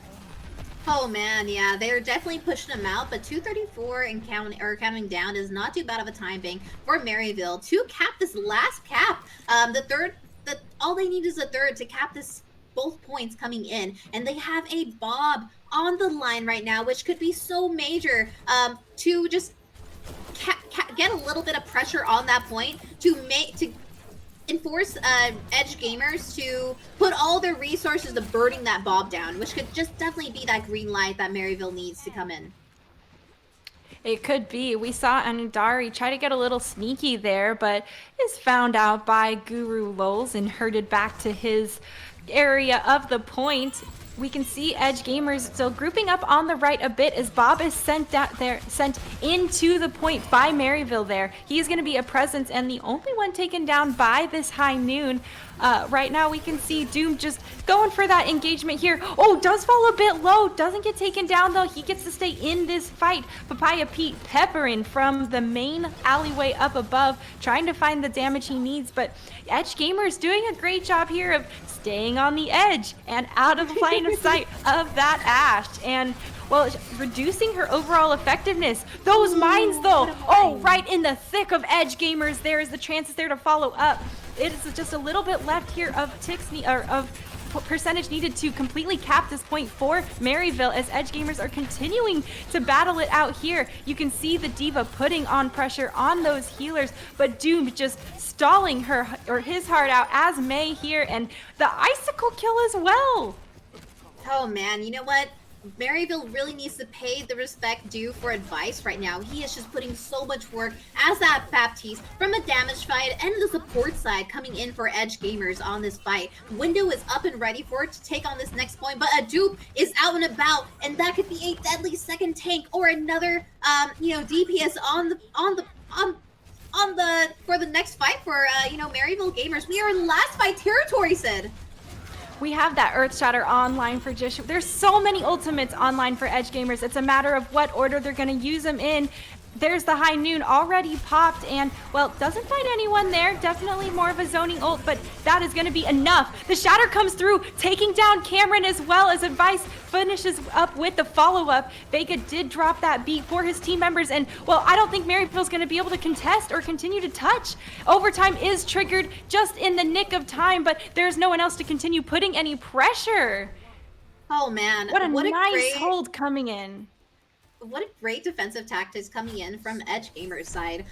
B: Oh man, yeah, they're definitely pushing them out, but 234 and counting down is not too bad of a time bank for Maryville to cap this last cap. All they need is a third to cap this, both points coming in, and they have a Bob on the line right now, which could be so major to just get a little bit of pressure on that point to enforce Edgegamers to put all their resources to burning that Bob down, which could just definitely be that green light that Maryville needs to come in.
A: It could be. We saw Anudari try to get a little sneaky there, but is found out by Guru Lols and herded back to his area of the point. We can see Edgegamers still grouping up on the right a bit as Bob is sent into the point by Maryville there. He's going to be a presence and the only one taken down by this High Noon. Right now we can see Doom just going for that engagement here. Oh, does fall a bit low. Doesn't get taken down though. He gets to stay in this fight. Papaya Pete peppering from the main alleyway up above, trying to find the damage he needs. But Edgegamers doing a great job here of staying on the edge and out of the line of sight of that Ashe. And well, reducing her overall effectiveness. Those mines though, oh, right in the thick of Edgegamers. There is the chances there to follow up. It is just a little bit left here of ticks of percentage needed to completely cap this point for Maryville as Edgegamers are continuing to battle it out here. You can see the D.Va putting on pressure on those healers, but Doom just stalling her or his heart out as May here, and the icicle kill as well.
B: Oh man, you know what? Maryville really needs to pay the respect due for advice right now. He is just putting so much work as that Baptiste from a damage fight and the support side coming in for Edgegamers on this fight. Window is up and ready for it to take on this next point, but a dupe is out and about, and that could be a deadly second tank or another DPS for the next fight for Maryville Gamers. We are in last fight territory, Sid.
A: We have that Earth Shatter online for Jish. There's so many ultimates online for Edgegamers. It's a matter of what order they're going to use them in. There's the High Noon already popped and, well, doesn't find anyone there. Definitely more of a zoning ult, but that is going to be enough. The Shatter comes through, taking down Cameron as well as Advice finishes up with the follow-up. Vega did drop that beat for his team members, and, well, I don't think Maryville's going to be able to contest or continue to touch. Overtime is triggered just in the nick of time, but there's no one else to continue putting any pressure.
B: Oh, man.
A: What a nice hold coming in.
B: What a great defensive tactics coming in from Edgegamers' side.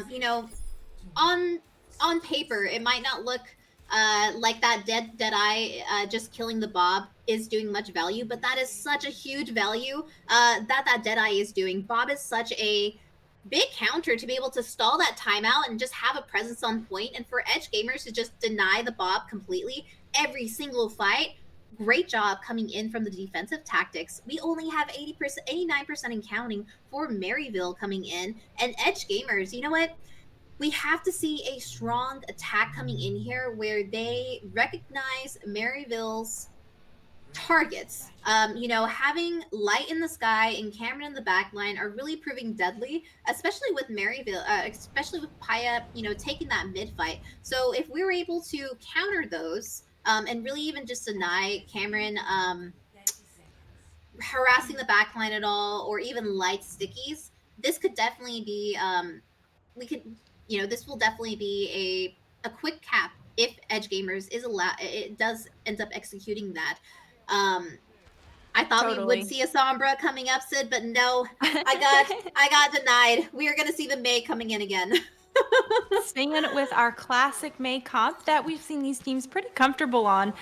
B: You know, on paper, it might not look like that Deadeye just killing the Bob is doing much value, but that is such a huge value that Deadeye is doing. Bob is such a big counter to be able to stall that timeout and just have a presence on point, and for Edgegamers to just deny the Bob completely every single fight. Great job coming in from the defensive tactics. We only have 80%, 89% and counting for Maryville coming in. And Edgegamers, you know what? We have to see a strong attack coming in here where they recognize Maryville's targets. You know, having Light in the Sky and Cameron in the back line are really proving deadly, especially with Maryville, especially with Paya, you know, taking that mid fight. So if we were able to counter those, and really even just deny Cameron harassing the backline at all, or even light stickies, this could definitely be, we could, you know, this will definitely be a quick cap if Edgegamers is allowed, it does end up executing that. I thought we would see a Sombra coming up, Sid, but no, I got denied. We are going to see the May coming in again.
A: Staying with our classic May comp that we've seen these teams pretty comfortable on,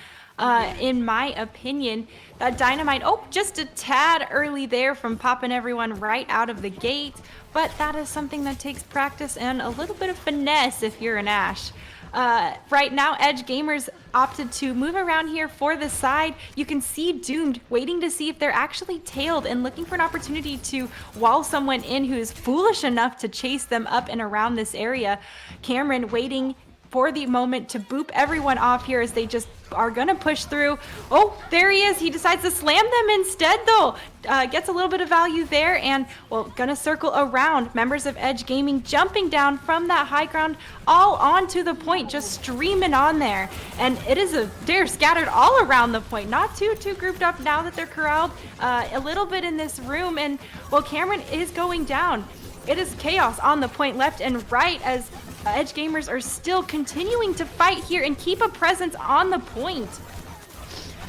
A: in my opinion. That Dynamite, just a tad early there from popping everyone right out of the gate, but that is something that takes practice and a little bit of finesse if you're an Ashe. Right now, Edgegamers opted to move around here for the side. You can see Doomed waiting to see if they're actually tailed and looking for an opportunity to wall someone in who is foolish enough to chase them up and around this area. Cameron waiting for the moment to boop everyone off here as they just are gonna push through. Oh, there he is. He decides to slam them instead, though. Gets a little bit of value there, and, well, gonna circle around. Members of Edge Gaming jumping down from that high ground all onto the point, just streaming on there. And it is they're scattered all around the point, not too grouped up now that they're corralled a little bit in this room. And, well, Cameron is going down. It is chaos on the point left and right as Edgegamers are still continuing to fight here and keep a presence on the point.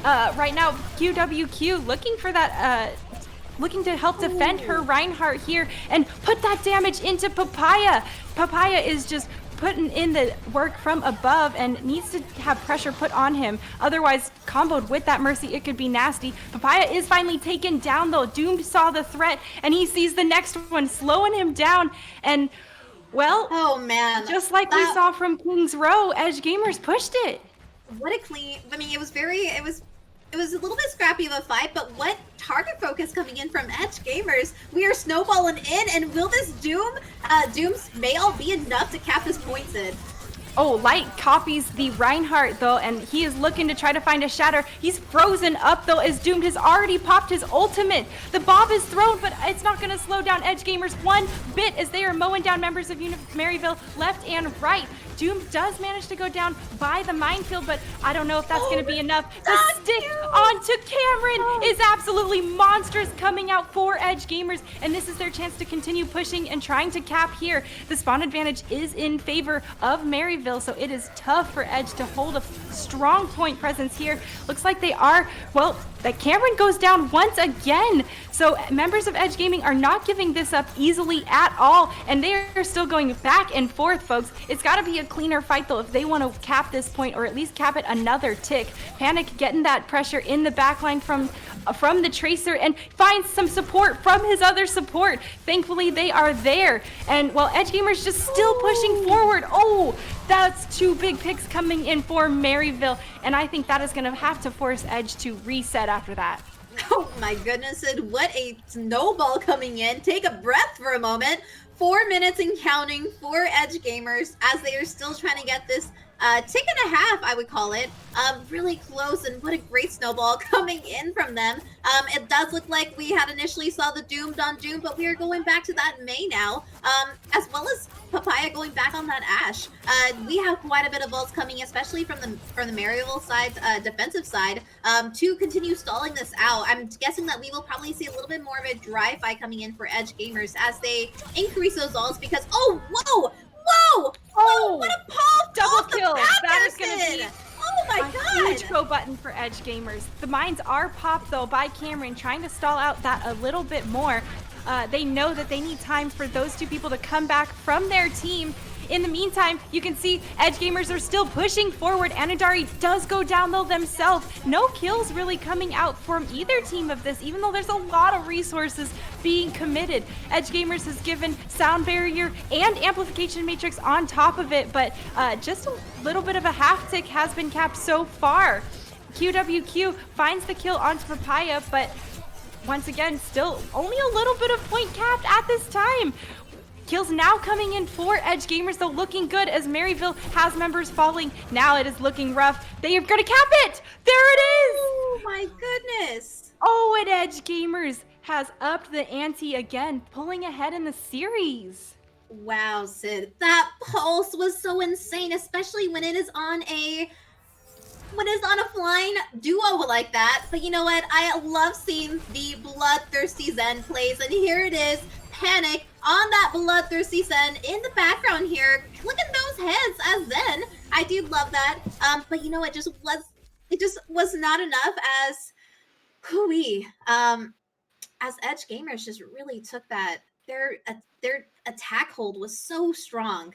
A: Right now, QWQ looking for that, looking to help defend her Reinhardt here and put that damage into Papaya. Papaya is just putting in the work from above and needs to have pressure put on him. Otherwise, comboed with that Mercy, it could be nasty. Papaya is finally taken down, though. Doomed saw the threat, and he sees the next one, slowing him down. And, well,
B: oh man,
A: just like we saw from Kings Row, Edgegamers pushed it.
B: What a clean, I mean, it was a little bit scrappy of a fight, but what target focus coming in from Edgegamers. We are snowballing in, and will this Doom's may all be enough to cap this point, Sid?
A: Oh, Light copies the Reinhardt, though, and he is looking to try to find a shatter. He's frozen up, though, as Doomed has already popped his ultimate. The bomb is thrown, but it's not going to slow down Edgegamers one bit as they are mowing down members of Maryville left and right. Doom does manage to go down by the minefield, but I don't know if that's going to be enough. The stick onto Cameron is absolutely monstrous coming out for Edgegamers, and this is their chance to continue pushing and trying to cap here. The spawn advantage is in favor of Maryville, so it is tough for Edge to hold a strong point presence here. Looks like they are, well, that Cameron goes down once again. So members of Edge Gaming are not giving this up easily at all, and they are still going back and forth, folks. It's got to be a cleaner fight, though, if they want to cap this point, or at least cap it another tick. Panic getting that pressure in the backline from the Tracer and finds some support from his other support. Thankfully, they are there. And while Edge Gamers just still pushing forward, that's two big picks coming in for Maryville, and I think that is going to have to force Edge to reset after that.
B: Oh my goodness, Sid, what a snowball coming in. Take a breath for a moment. 4 minutes and counting for Edge Gamers as they are still trying to get this tick and a half, I would call it. Really close, and what a great snowball coming in from them. It does look like we had initially saw the Doomed on Doom, but we are going back to that May now, as well as Papaya going back on that Ash. We have quite a bit of ults coming, especially from the Maryville side, defensive side, to continue stalling this out. I'm guessing that we will probably see a little bit more of a drive-by coming in for Edgegamers as they increase those ults because, oh, whoa! Whoa! Whoa! What a pop!
A: Double kill! That is
B: going
A: to be
B: oh my god!
A: Huge go button for Edgegamers. The mines are popped though by Cameron, trying to stall out that a little bit more. They know that they need time for those two people to come back from their team. In the meantime, you can see Edgegamers are still pushing forward. Anadari does go down though themselves. No kills really coming out from either team of this, even though there's a lot of resources being committed. Edgegamers has given Sound Barrier and Amplification Matrix on top of it, but just a little bit of a half tick has been capped so far. QWQ finds the kill onto Papaya, but once again, still only a little bit of point capped at this time. Kills now coming in for Edgegamers, though looking good as Maryville has members falling. Now it is looking rough. They are going to cap it! There it is!
B: Oh my goodness!
A: Oh, and Edgegamers has upped the ante again, pulling ahead in the series.
B: Wow, Sid. That pulse was so insane, especially when it is on a flying duo like that. But you know what? I love seeing the bloodthirsty Zen plays, and here it is. Panic on that bloodthirsty Zen in the background here. Look at those heads as Zen. I do love that. But you know, it just was not enough as hooey. As Edgegamers just really took that. Their attack hold was so strong.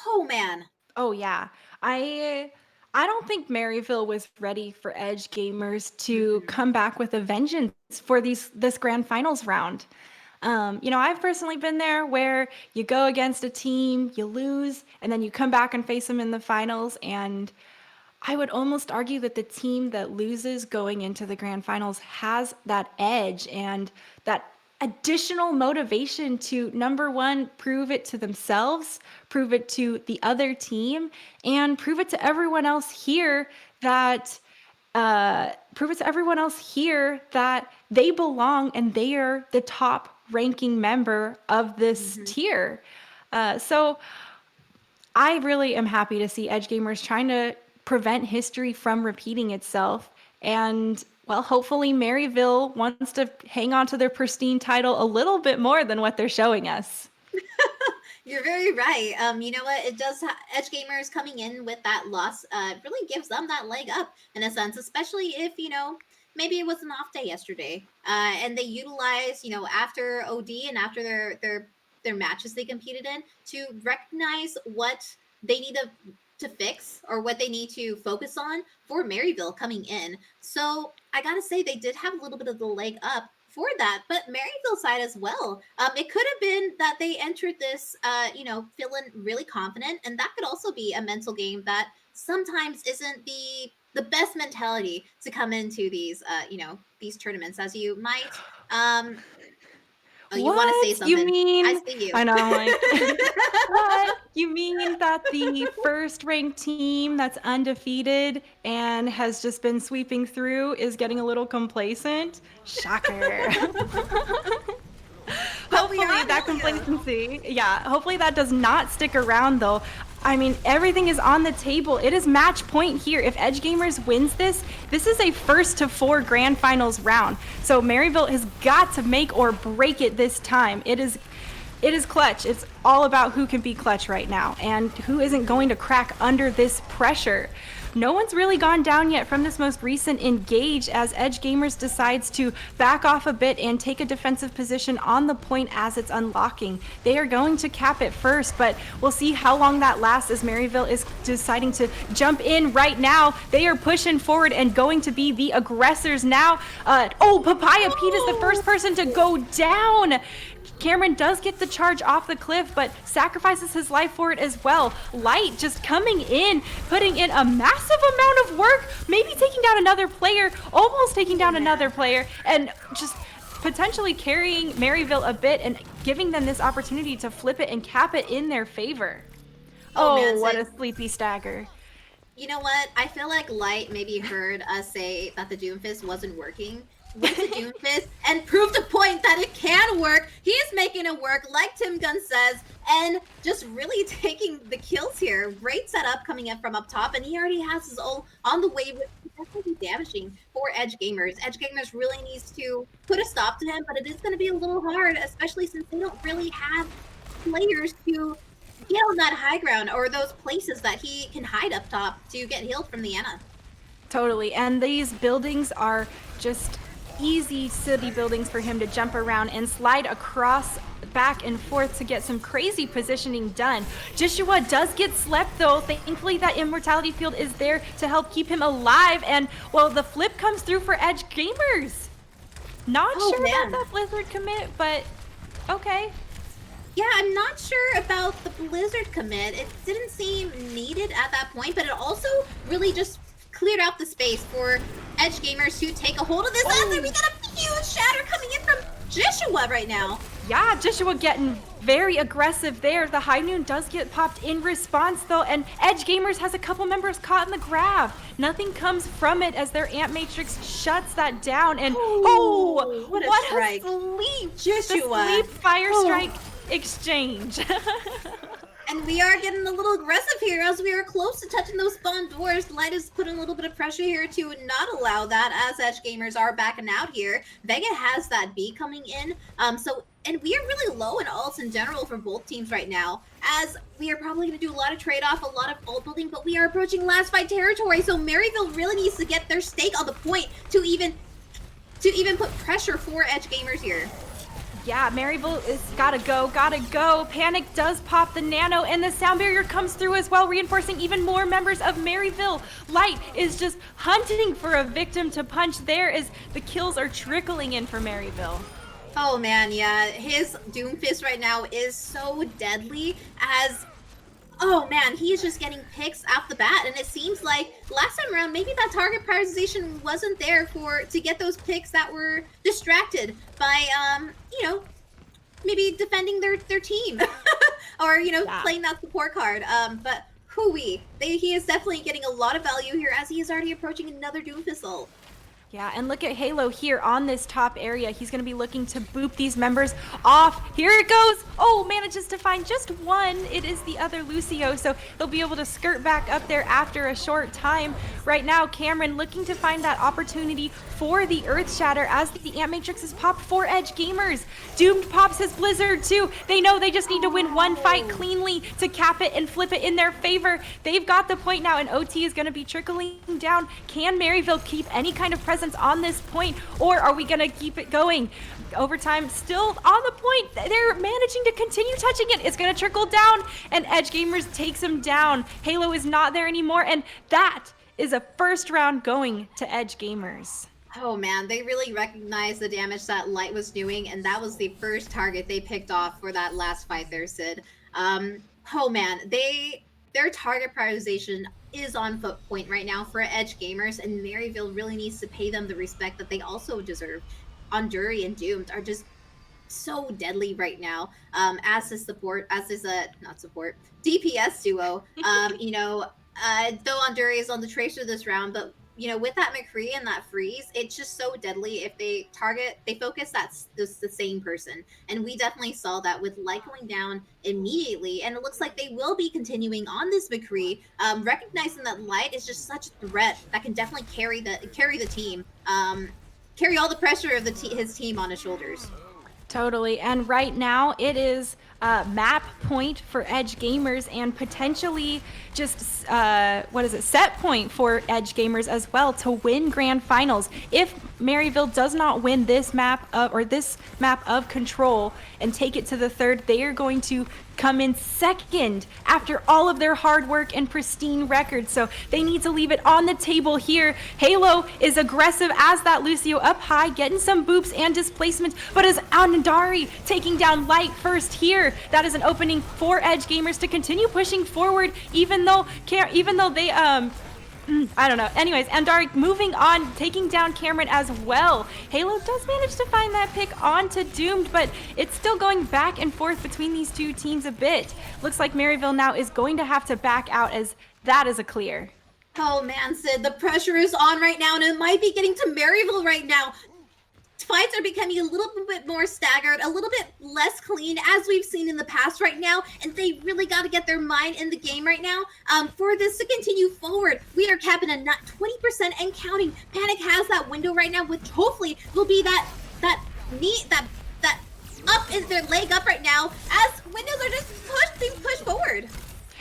B: Oh man.
A: Oh yeah. I don't think Maryville was ready for Edgegamers to come back with a vengeance for this grand finals round. You know, I've personally been there where you go against a team, you lose, and then you come back and face them in the finals. And I would almost argue that the team that loses going into the grand finals has that edge and that additional motivation to, number one, prove it to themselves, prove it to the other team, and prove it to everyone else here that they belong and they are the top ranking member of this tier. So I really am happy to see Edgegamers trying to prevent history from repeating itself. And well, hopefully Maryville wants to hang on to their pristine title a little bit more than what they're showing us.
B: You're very right. You know what? It does. Edgegamers coming in with that loss really gives them that leg up in a sense, especially if, you know, maybe it was an off day yesterday, and they utilized, you know, after OD and after their matches they competed in to recognize what they need to fix or what they need to focus on for Maryville coming in. So I gotta say they did have a little bit of the leg up for that, but Maryville side as well. It could have been that they entered this, you know, feeling really confident, and that could also be a mental game that sometimes isn't the best mentality to come into these, you know, these tournaments, as you might. Oh, you want to say something?
A: You mean?
B: I see you.
A: I know. Like, what? You mean that the first ranked team that's undefeated and has just been sweeping through is getting a little complacent? Shocker. Hopefully that complacency, hopefully that does not stick around though. I mean, everything is on the table. It is match point here. If Edgegamers wins this is a first to 4 grand finals round. So Maryville has got to make or break it this time. It is clutch. It's all about who can be clutch right now and who isn't going to crack under this pressure. No one's really gone down yet from this most recent engage as Edgegamers decides to back off a bit and take a defensive position on the point as it's unlocking. They are going to cap it first, but we'll see how long that lasts as Maryville is deciding to jump in right now. They are pushing forward and going to be the aggressors now. Papaya Pete is the first person to go down. Cameron does get the charge off the cliff, but sacrifices his life for it as well. Light just coming in, putting in a massive amount of work, maybe taking down another player, almost taking down another player, and just potentially carrying Maryville a bit and giving them this opportunity to flip it and cap it in their favor. Oh, man, what a sleepy stagger.
B: You know what? I feel like Light maybe heard us say that the Doomfist wasn't working. Went to Doomfist and proved a point that it can work. He is making it work, like Tim Gunn says, and just really taking the kills here. Great setup coming in from up top, and he already has his ult on the way, which is definitely damaging for Edgegamers. Edgegamers really needs to put a stop to him, but it is going to be a little hard, especially since they don't really have players to get on that high ground or those places that he can hide up top to get healed from the Ana.
A: Totally. And these buildings are just easy city buildings for him to jump around and slide across back and forth to get some crazy positioning done. Joshua does get slept though. Thankfully that immortality field is there to help keep him alive, and well, the flip comes through for Edgegamers. Not sure about that Blizzard commit, but okay.
B: Yeah, I'm not sure about the Blizzard commit. It didn't seem needed at that point, but it also really just cleared out the space for Edgegamers to take a hold of this. Oh. We got a huge shatter coming in from Joshua right now.
A: Yeah, Joshua getting very aggressive there. The High Noon does get popped in response though, and Edgegamers has a couple members caught in the grab. Nothing comes from it as their Amp Matrix shuts that down, and what a sleep!
B: Joshua.
A: The sleep fire strike exchange.
B: And we are getting a little aggressive here as we are close to touching those spawn doors. Light is putting a little bit of pressure here to not allow that as Edgegamers are backing out here. Vega has that B coming in. And we are really low in ults in general for both teams right now, as we are probably going to do a lot of trade-off, a lot of ult building, but we are approaching last fight territory, so Maryville really needs to get their stake on the point to even put pressure for Edgegamers here.
A: Yeah, Maryville is gotta go. Panic does pop the nano, and the sound barrier comes through as well, reinforcing even more members of Maryville. Light is just hunting for a victim to punch there as the kills are trickling in for Maryville.
B: Oh man, yeah, his Doomfist right now is so deadly as... Oh man, he is just getting picks off the bat, and it seems like last time around, maybe that target prioritization wasn't there to get those picks that were distracted by, maybe defending their team or, playing that support card. But hooey, he is definitely getting a lot of value here as he is already approaching another Doomfist ult.
A: Yeah, and look at Halo here on this top area. He's going to be looking to boop these members off. Here it goes. Oh, manages to find just one. It is the other Lucio, so he'll be able to skirt back up there after a short time. Right now, Cameron looking to find that opportunity for the Earth Shatter as the Amp Matrix is popped for Edgegamers. Doomed pops his Blizzard too. They know they just need to win one fight cleanly to cap it and flip it in their favor. They've got the point now, and OT is going to be trickling down. Can Maryville keep any kind of presence on this point, or are we going to keep it going? Overtime still on the point. They're managing to continue touching it. It's going to trickle down, and Edgegamers takes him down. Halo is not there anymore, and that is a first round going to Edgegamers.
B: Oh man, they really recognized the damage that Light was doing, and that was the first target they picked off for that last fight there, Sid. Oh man, their target prioritization is on foot point right now for Edgegamers, and Maryville really needs to pay them the respect that they also deserve. Anduri and Doomed are just so deadly right now. As this DPS duo. Though Anduri is on the Tracer this round, but with that McCree and that freeze, it's just so deadly if they focus that's the same person. And we definitely saw that with Light going down immediately, and it looks like they will be continuing on this McCree, recognizing that Light is just such a threat that can definitely carry the team, carry all the pressure of his team on his shoulders.
A: Totally, and right now it is map point for Edgegamers, and potentially just set point for Edgegamers as well to win grand finals. If Maryville does not win this map of control and take it to the third, they are going to come in second after all of their hard work and pristine records. So they need to leave it on the table here. Halo is aggressive as that Lucio up high, getting some boops and displacement, but as Andari taking down Light first here, that is an opening for Edgegamers to continue pushing forward, even though they I don't know. Anyways, Andari moving on, taking down Cameron as well. Halo does manage to find that pick onto Doomed, but it's still going back and forth between these two teams a bit. Looks like Maryville now is going to have to back out, as that is a clear.
B: Oh man, Sid, the pressure is on right now, and it might be getting to Maryville right now. Fights are becoming a little bit more staggered, a little bit less clean as we've seen in the past right now, and they really got to get their mind in the game right now for this to continue forward. We are capping at 20% and counting. Panic has that window right now, which hopefully will be that knee that up is their leg up right now as windows are just being pushed forward.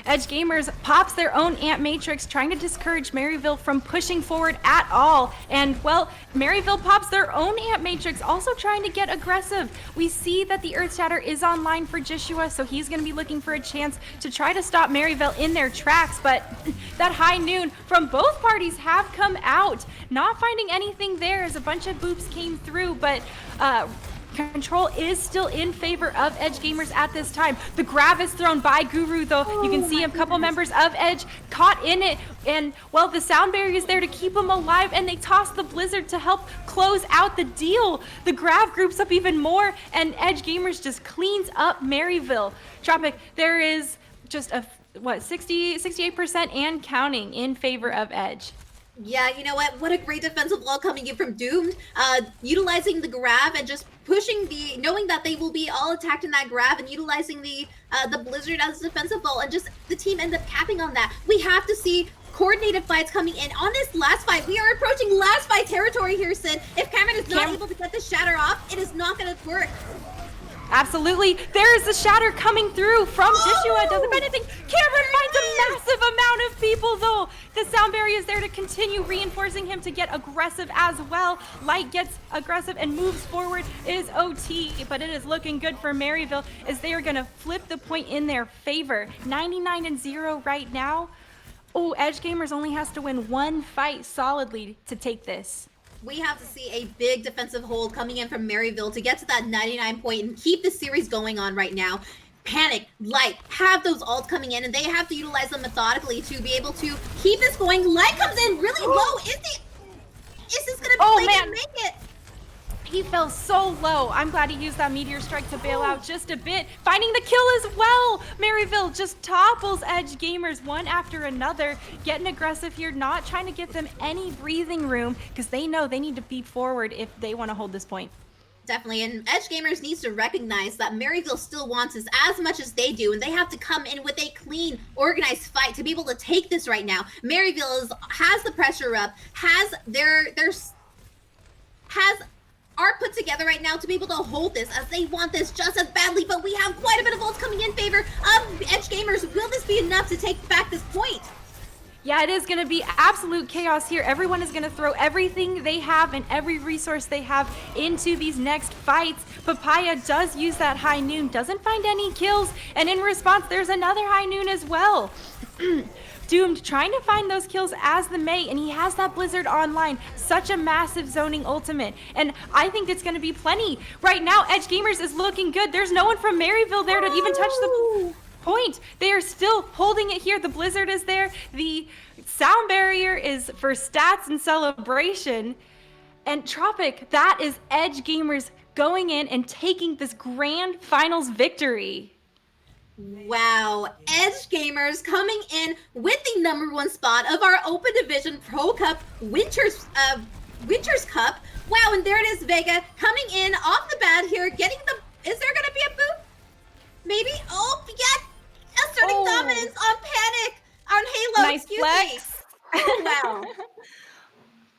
A: Edgegamers pops their own Ant Matrix, trying to discourage Maryville from pushing forward at all. And, well, Maryville pops their own Ant Matrix, also trying to get aggressive. We see that the Earth Shatter is online for Joshua, so he's going to be looking for a chance to try to stop Maryville in their tracks. But that high noon from both parties have come out. Not finding anything there as a bunch of boops came through, but control is still in favor of Edgegamers at this time. The grab is thrown by Guru, though. You can see a couple members of Edge caught in it. And, well, the sound barrier is there to keep them alive, and they toss the Blizzard to help close out the deal. The grab groups up even more, and Edgegamers just cleans up Maryville. Tropic, there is just a, 68% and counting in favor of Edge.
B: Yeah, you know what? What a great defensive wall coming in from Doomed. Utilizing the grab and just pushing knowing that they will be all attacked in that grab and utilizing the Blizzard as a defensive wall, and just the team ends up capping on that. We have to see coordinated fights coming in on this last fight. We are approaching last fight territory here, Sid. If Cameron is not able to get the shatter off, it is not going to work.
A: Absolutely. There is the shatter coming through from Joshua. Doesn't find anything. Cameron finds a massive amount of people, though. The sound barrier is there to continue reinforcing him to get aggressive as well. Light gets aggressive and moves forward. It is OT, but it is looking good for Maryville as they are going to flip the point in their favor. 99-0 right now. Oh, Edgegamers only has to win one fight solidly to take this.
B: We have to see a big defensive hold coming in from Maryville to get to that 99 point and keep the series going on right now. Panic, Light, have those ults coming in, and they have to utilize them methodically to be able to keep this going. Light comes in really low. Is this going to make it?
A: He fell so low. I'm glad he used that Meteor Strike to bail out just a bit. Finding the kill as well. Maryville just topples Edgegamers one after another. Getting aggressive here, not trying to give them any breathing room because they know they need to be forward if they want to hold this point.
B: Definitely, and Edgegamers needs to recognize that Maryville still wants this as much as they do, and they have to come in with a clean, organized fight to be able to take this right now. Maryville has the pressure up, has are put together right now to be able to hold this, as they want this just as badly, but we have quite a bit of ults coming in favor of Edgegamers. Will this be enough to take back this point?
A: Yeah, it is going to be absolute chaos here. Everyone is going to throw everything they have and every resource they have into these next fights. Papaya does use that high noon, doesn't find any kills, and in response, there's another high noon as well. Doomed trying to find those kills as the May, and he has that Blizzard online. Such a massive zoning ultimate, and I think it's going to be plenty. Right now, Edgegamers is looking good. There's no one from Maryville there to even touch the point. They are still holding it here. The Blizzard is there. The sound barrier is for stats and celebration. And Tropic, that is Edgegamers going in and taking this grand finals victory.
B: Wow, Edgegamers coming in with the #1 spot of our Open Division Pro Cup Winter's Cup. Wow, and there it is, Vega coming in off the bat here, getting the. Is there gonna be a boot? Maybe. Oh, yeah, asserting dominance on Panic on Halo.
A: Nice flex.
B: Oh, wow.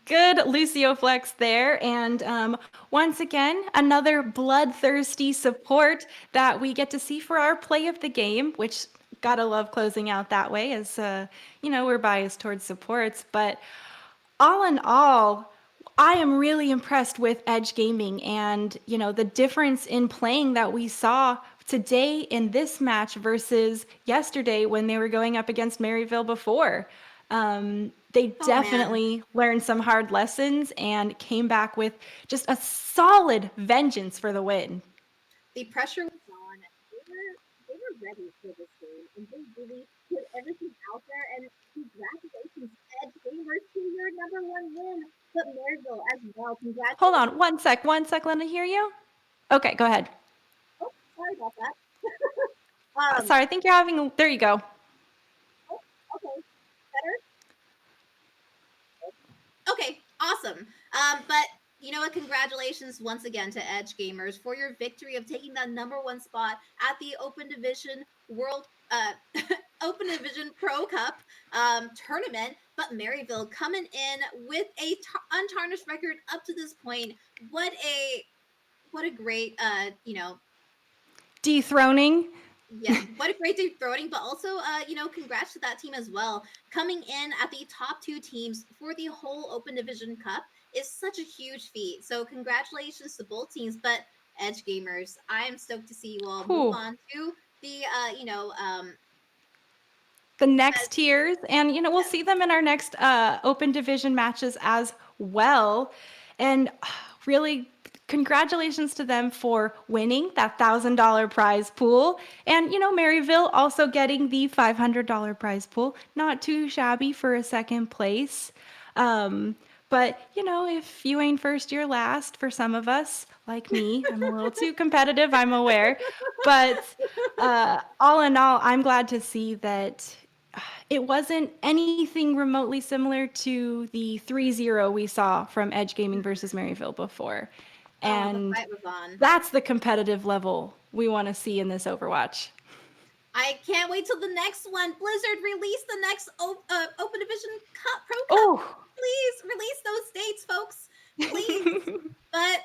A: Good Lucio flex there. And once again, another bloodthirsty support that we get to see for our play of the game, which gotta love closing out that way as, we're biased towards supports. But all in all, I am really impressed with Edge Gaming and, the difference in playing that we saw today in this match versus yesterday when they were going up against Maryville before. They definitely learned some hard lessons and came back with just a solid vengeance for the win.
B: The pressure was on. They were ready for this game, and they really put everything out there. And congratulations, Edgegamers, to your #1 win. But Maryville as well. Congratulations.
A: Hold on, one sec. Let me hear you. Okay, go ahead.
B: Oh, sorry about that.
A: Sorry, I think you're having. There you go.
B: Oh, okay. Better? Okay, awesome. But you know what? Congratulations once again to Edge Gamers for your victory of taking that number one spot at the Open Division World Open Division Pro Cup tournament. But Maryville coming in with a untarnished record up to this point. What a great
A: Dethroning.
B: yeah, what a great dethroning, but also, congrats to that team as well. Coming in at the top two teams for the whole Open Division Cup is such a huge feat. So, congratulations to both teams. But Edge Gamers, I am stoked to see you all move
A: Whew.
B: on to the,
A: The
B: as,
A: next tiers, and we'll
B: yes,
A: see them in our next open division matches as well. And really, congratulations to them for winning that $1,000 prize pool, and Maryville also getting the $500 prize pool. Not too shabby for a second place. But if you ain't first, you're last for some of us, like me. I'm a little too competitive, I'm aware. But all in all, I'm glad to see that it wasn't anything remotely similar to the 3-0 we saw from Edge Gaming versus Maryville before.
B: oh, the
A: And
B: fight was on.
A: that's the competitive level we want to see in this Overwatch.
B: I can't wait till the next one. Blizzard, release the next Open Division Cup Pro Cup.
A: Oh,
B: Please release those dates, folks. Please. But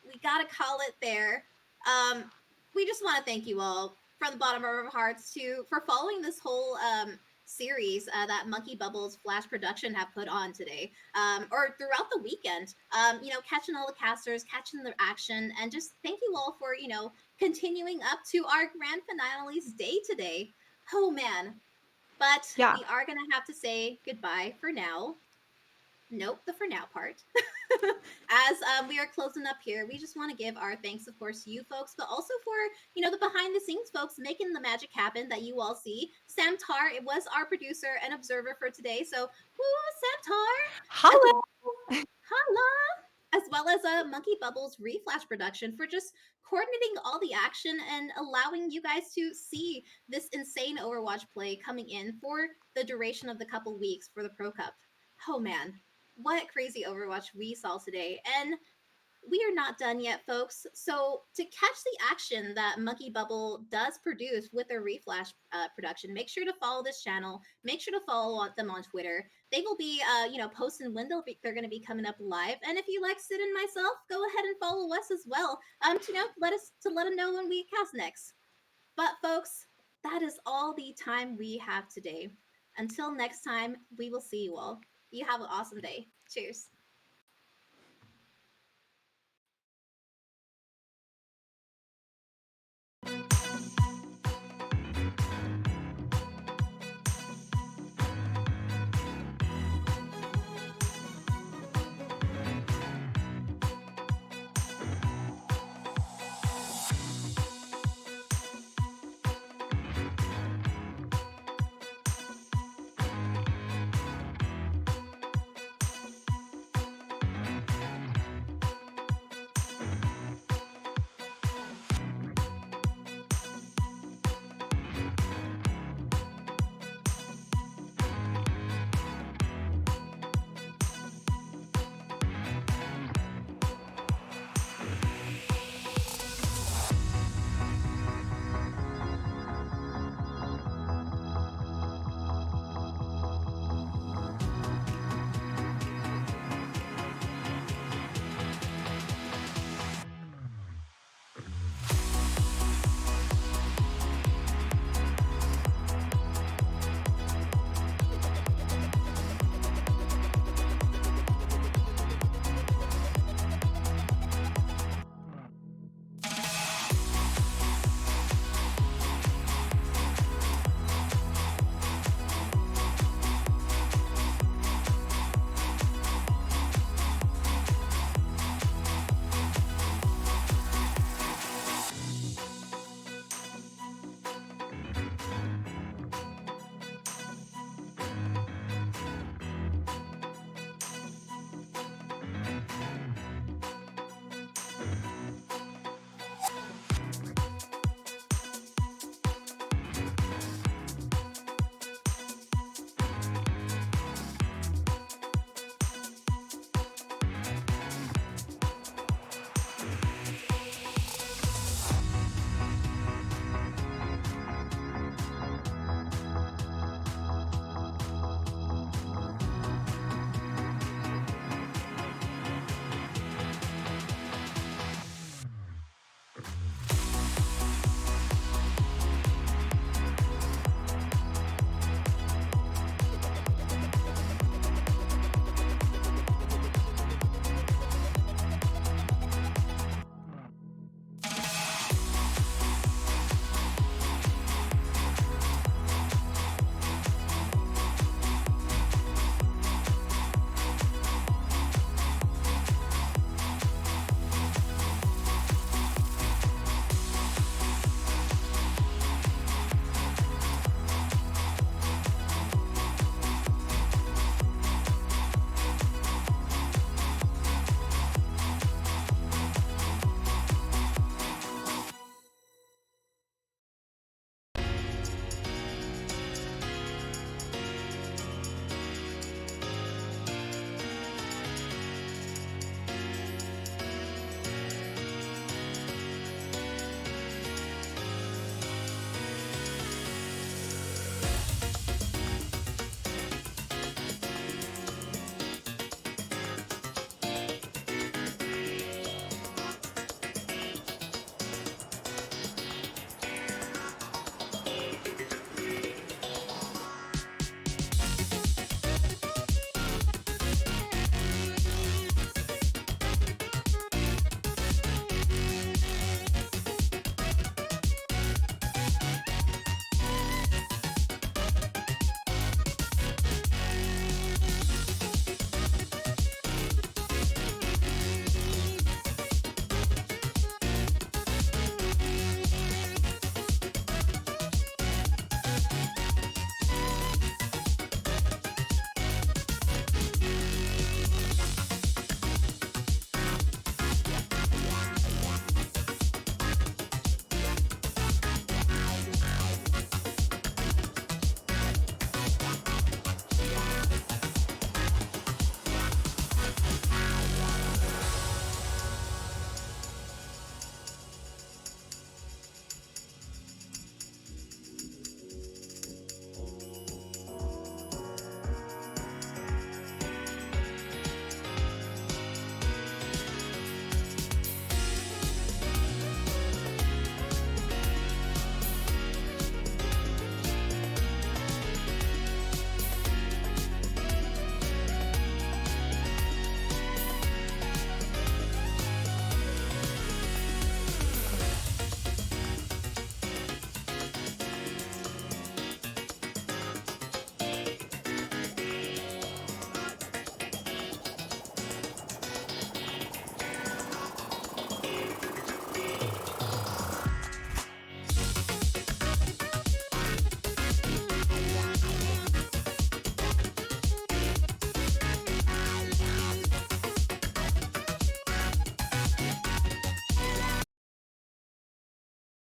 B: we gotta call it there. We just want to thank you all from the bottom of our hearts for following this whole series that Monkey Bubbles Flash Production have put on today, or throughout the weekend. Catching all the casters, catching the action, and just thank you all for continuing up to our grand finales day today. Oh man. But
A: yeah.
B: we are gonna have to say goodbye for now. Nope, the for now part. As we are closing up here, we just want to give our thanks, of course, to you folks, but also for the behind the scenes folks making the magic happen that you all see. Sam Tar, it was our producer and observer for today, so woo, Sam Tar, as
A: Holla!
B: holla, as well as a Monkey Bubbles Reflash production for just coordinating all the action and allowing you guys to see this insane Overwatch play coming in for the duration of the couple weeks for the Pro Cup. Oh man, what crazy Overwatch we saw today. And we are not done yet, folks. So, to catch the action that Monkey Bubble does produce with their Reflash production, make sure to follow this channel. Make sure to follow them on Twitter. They will be, posting when they're going to be coming up live. And if you like Sid and myself, go ahead and follow us as well. Let them know when we cast next. But, folks, that is all the time we have today. Until next time, we will see you all. You have an awesome day. Cheers.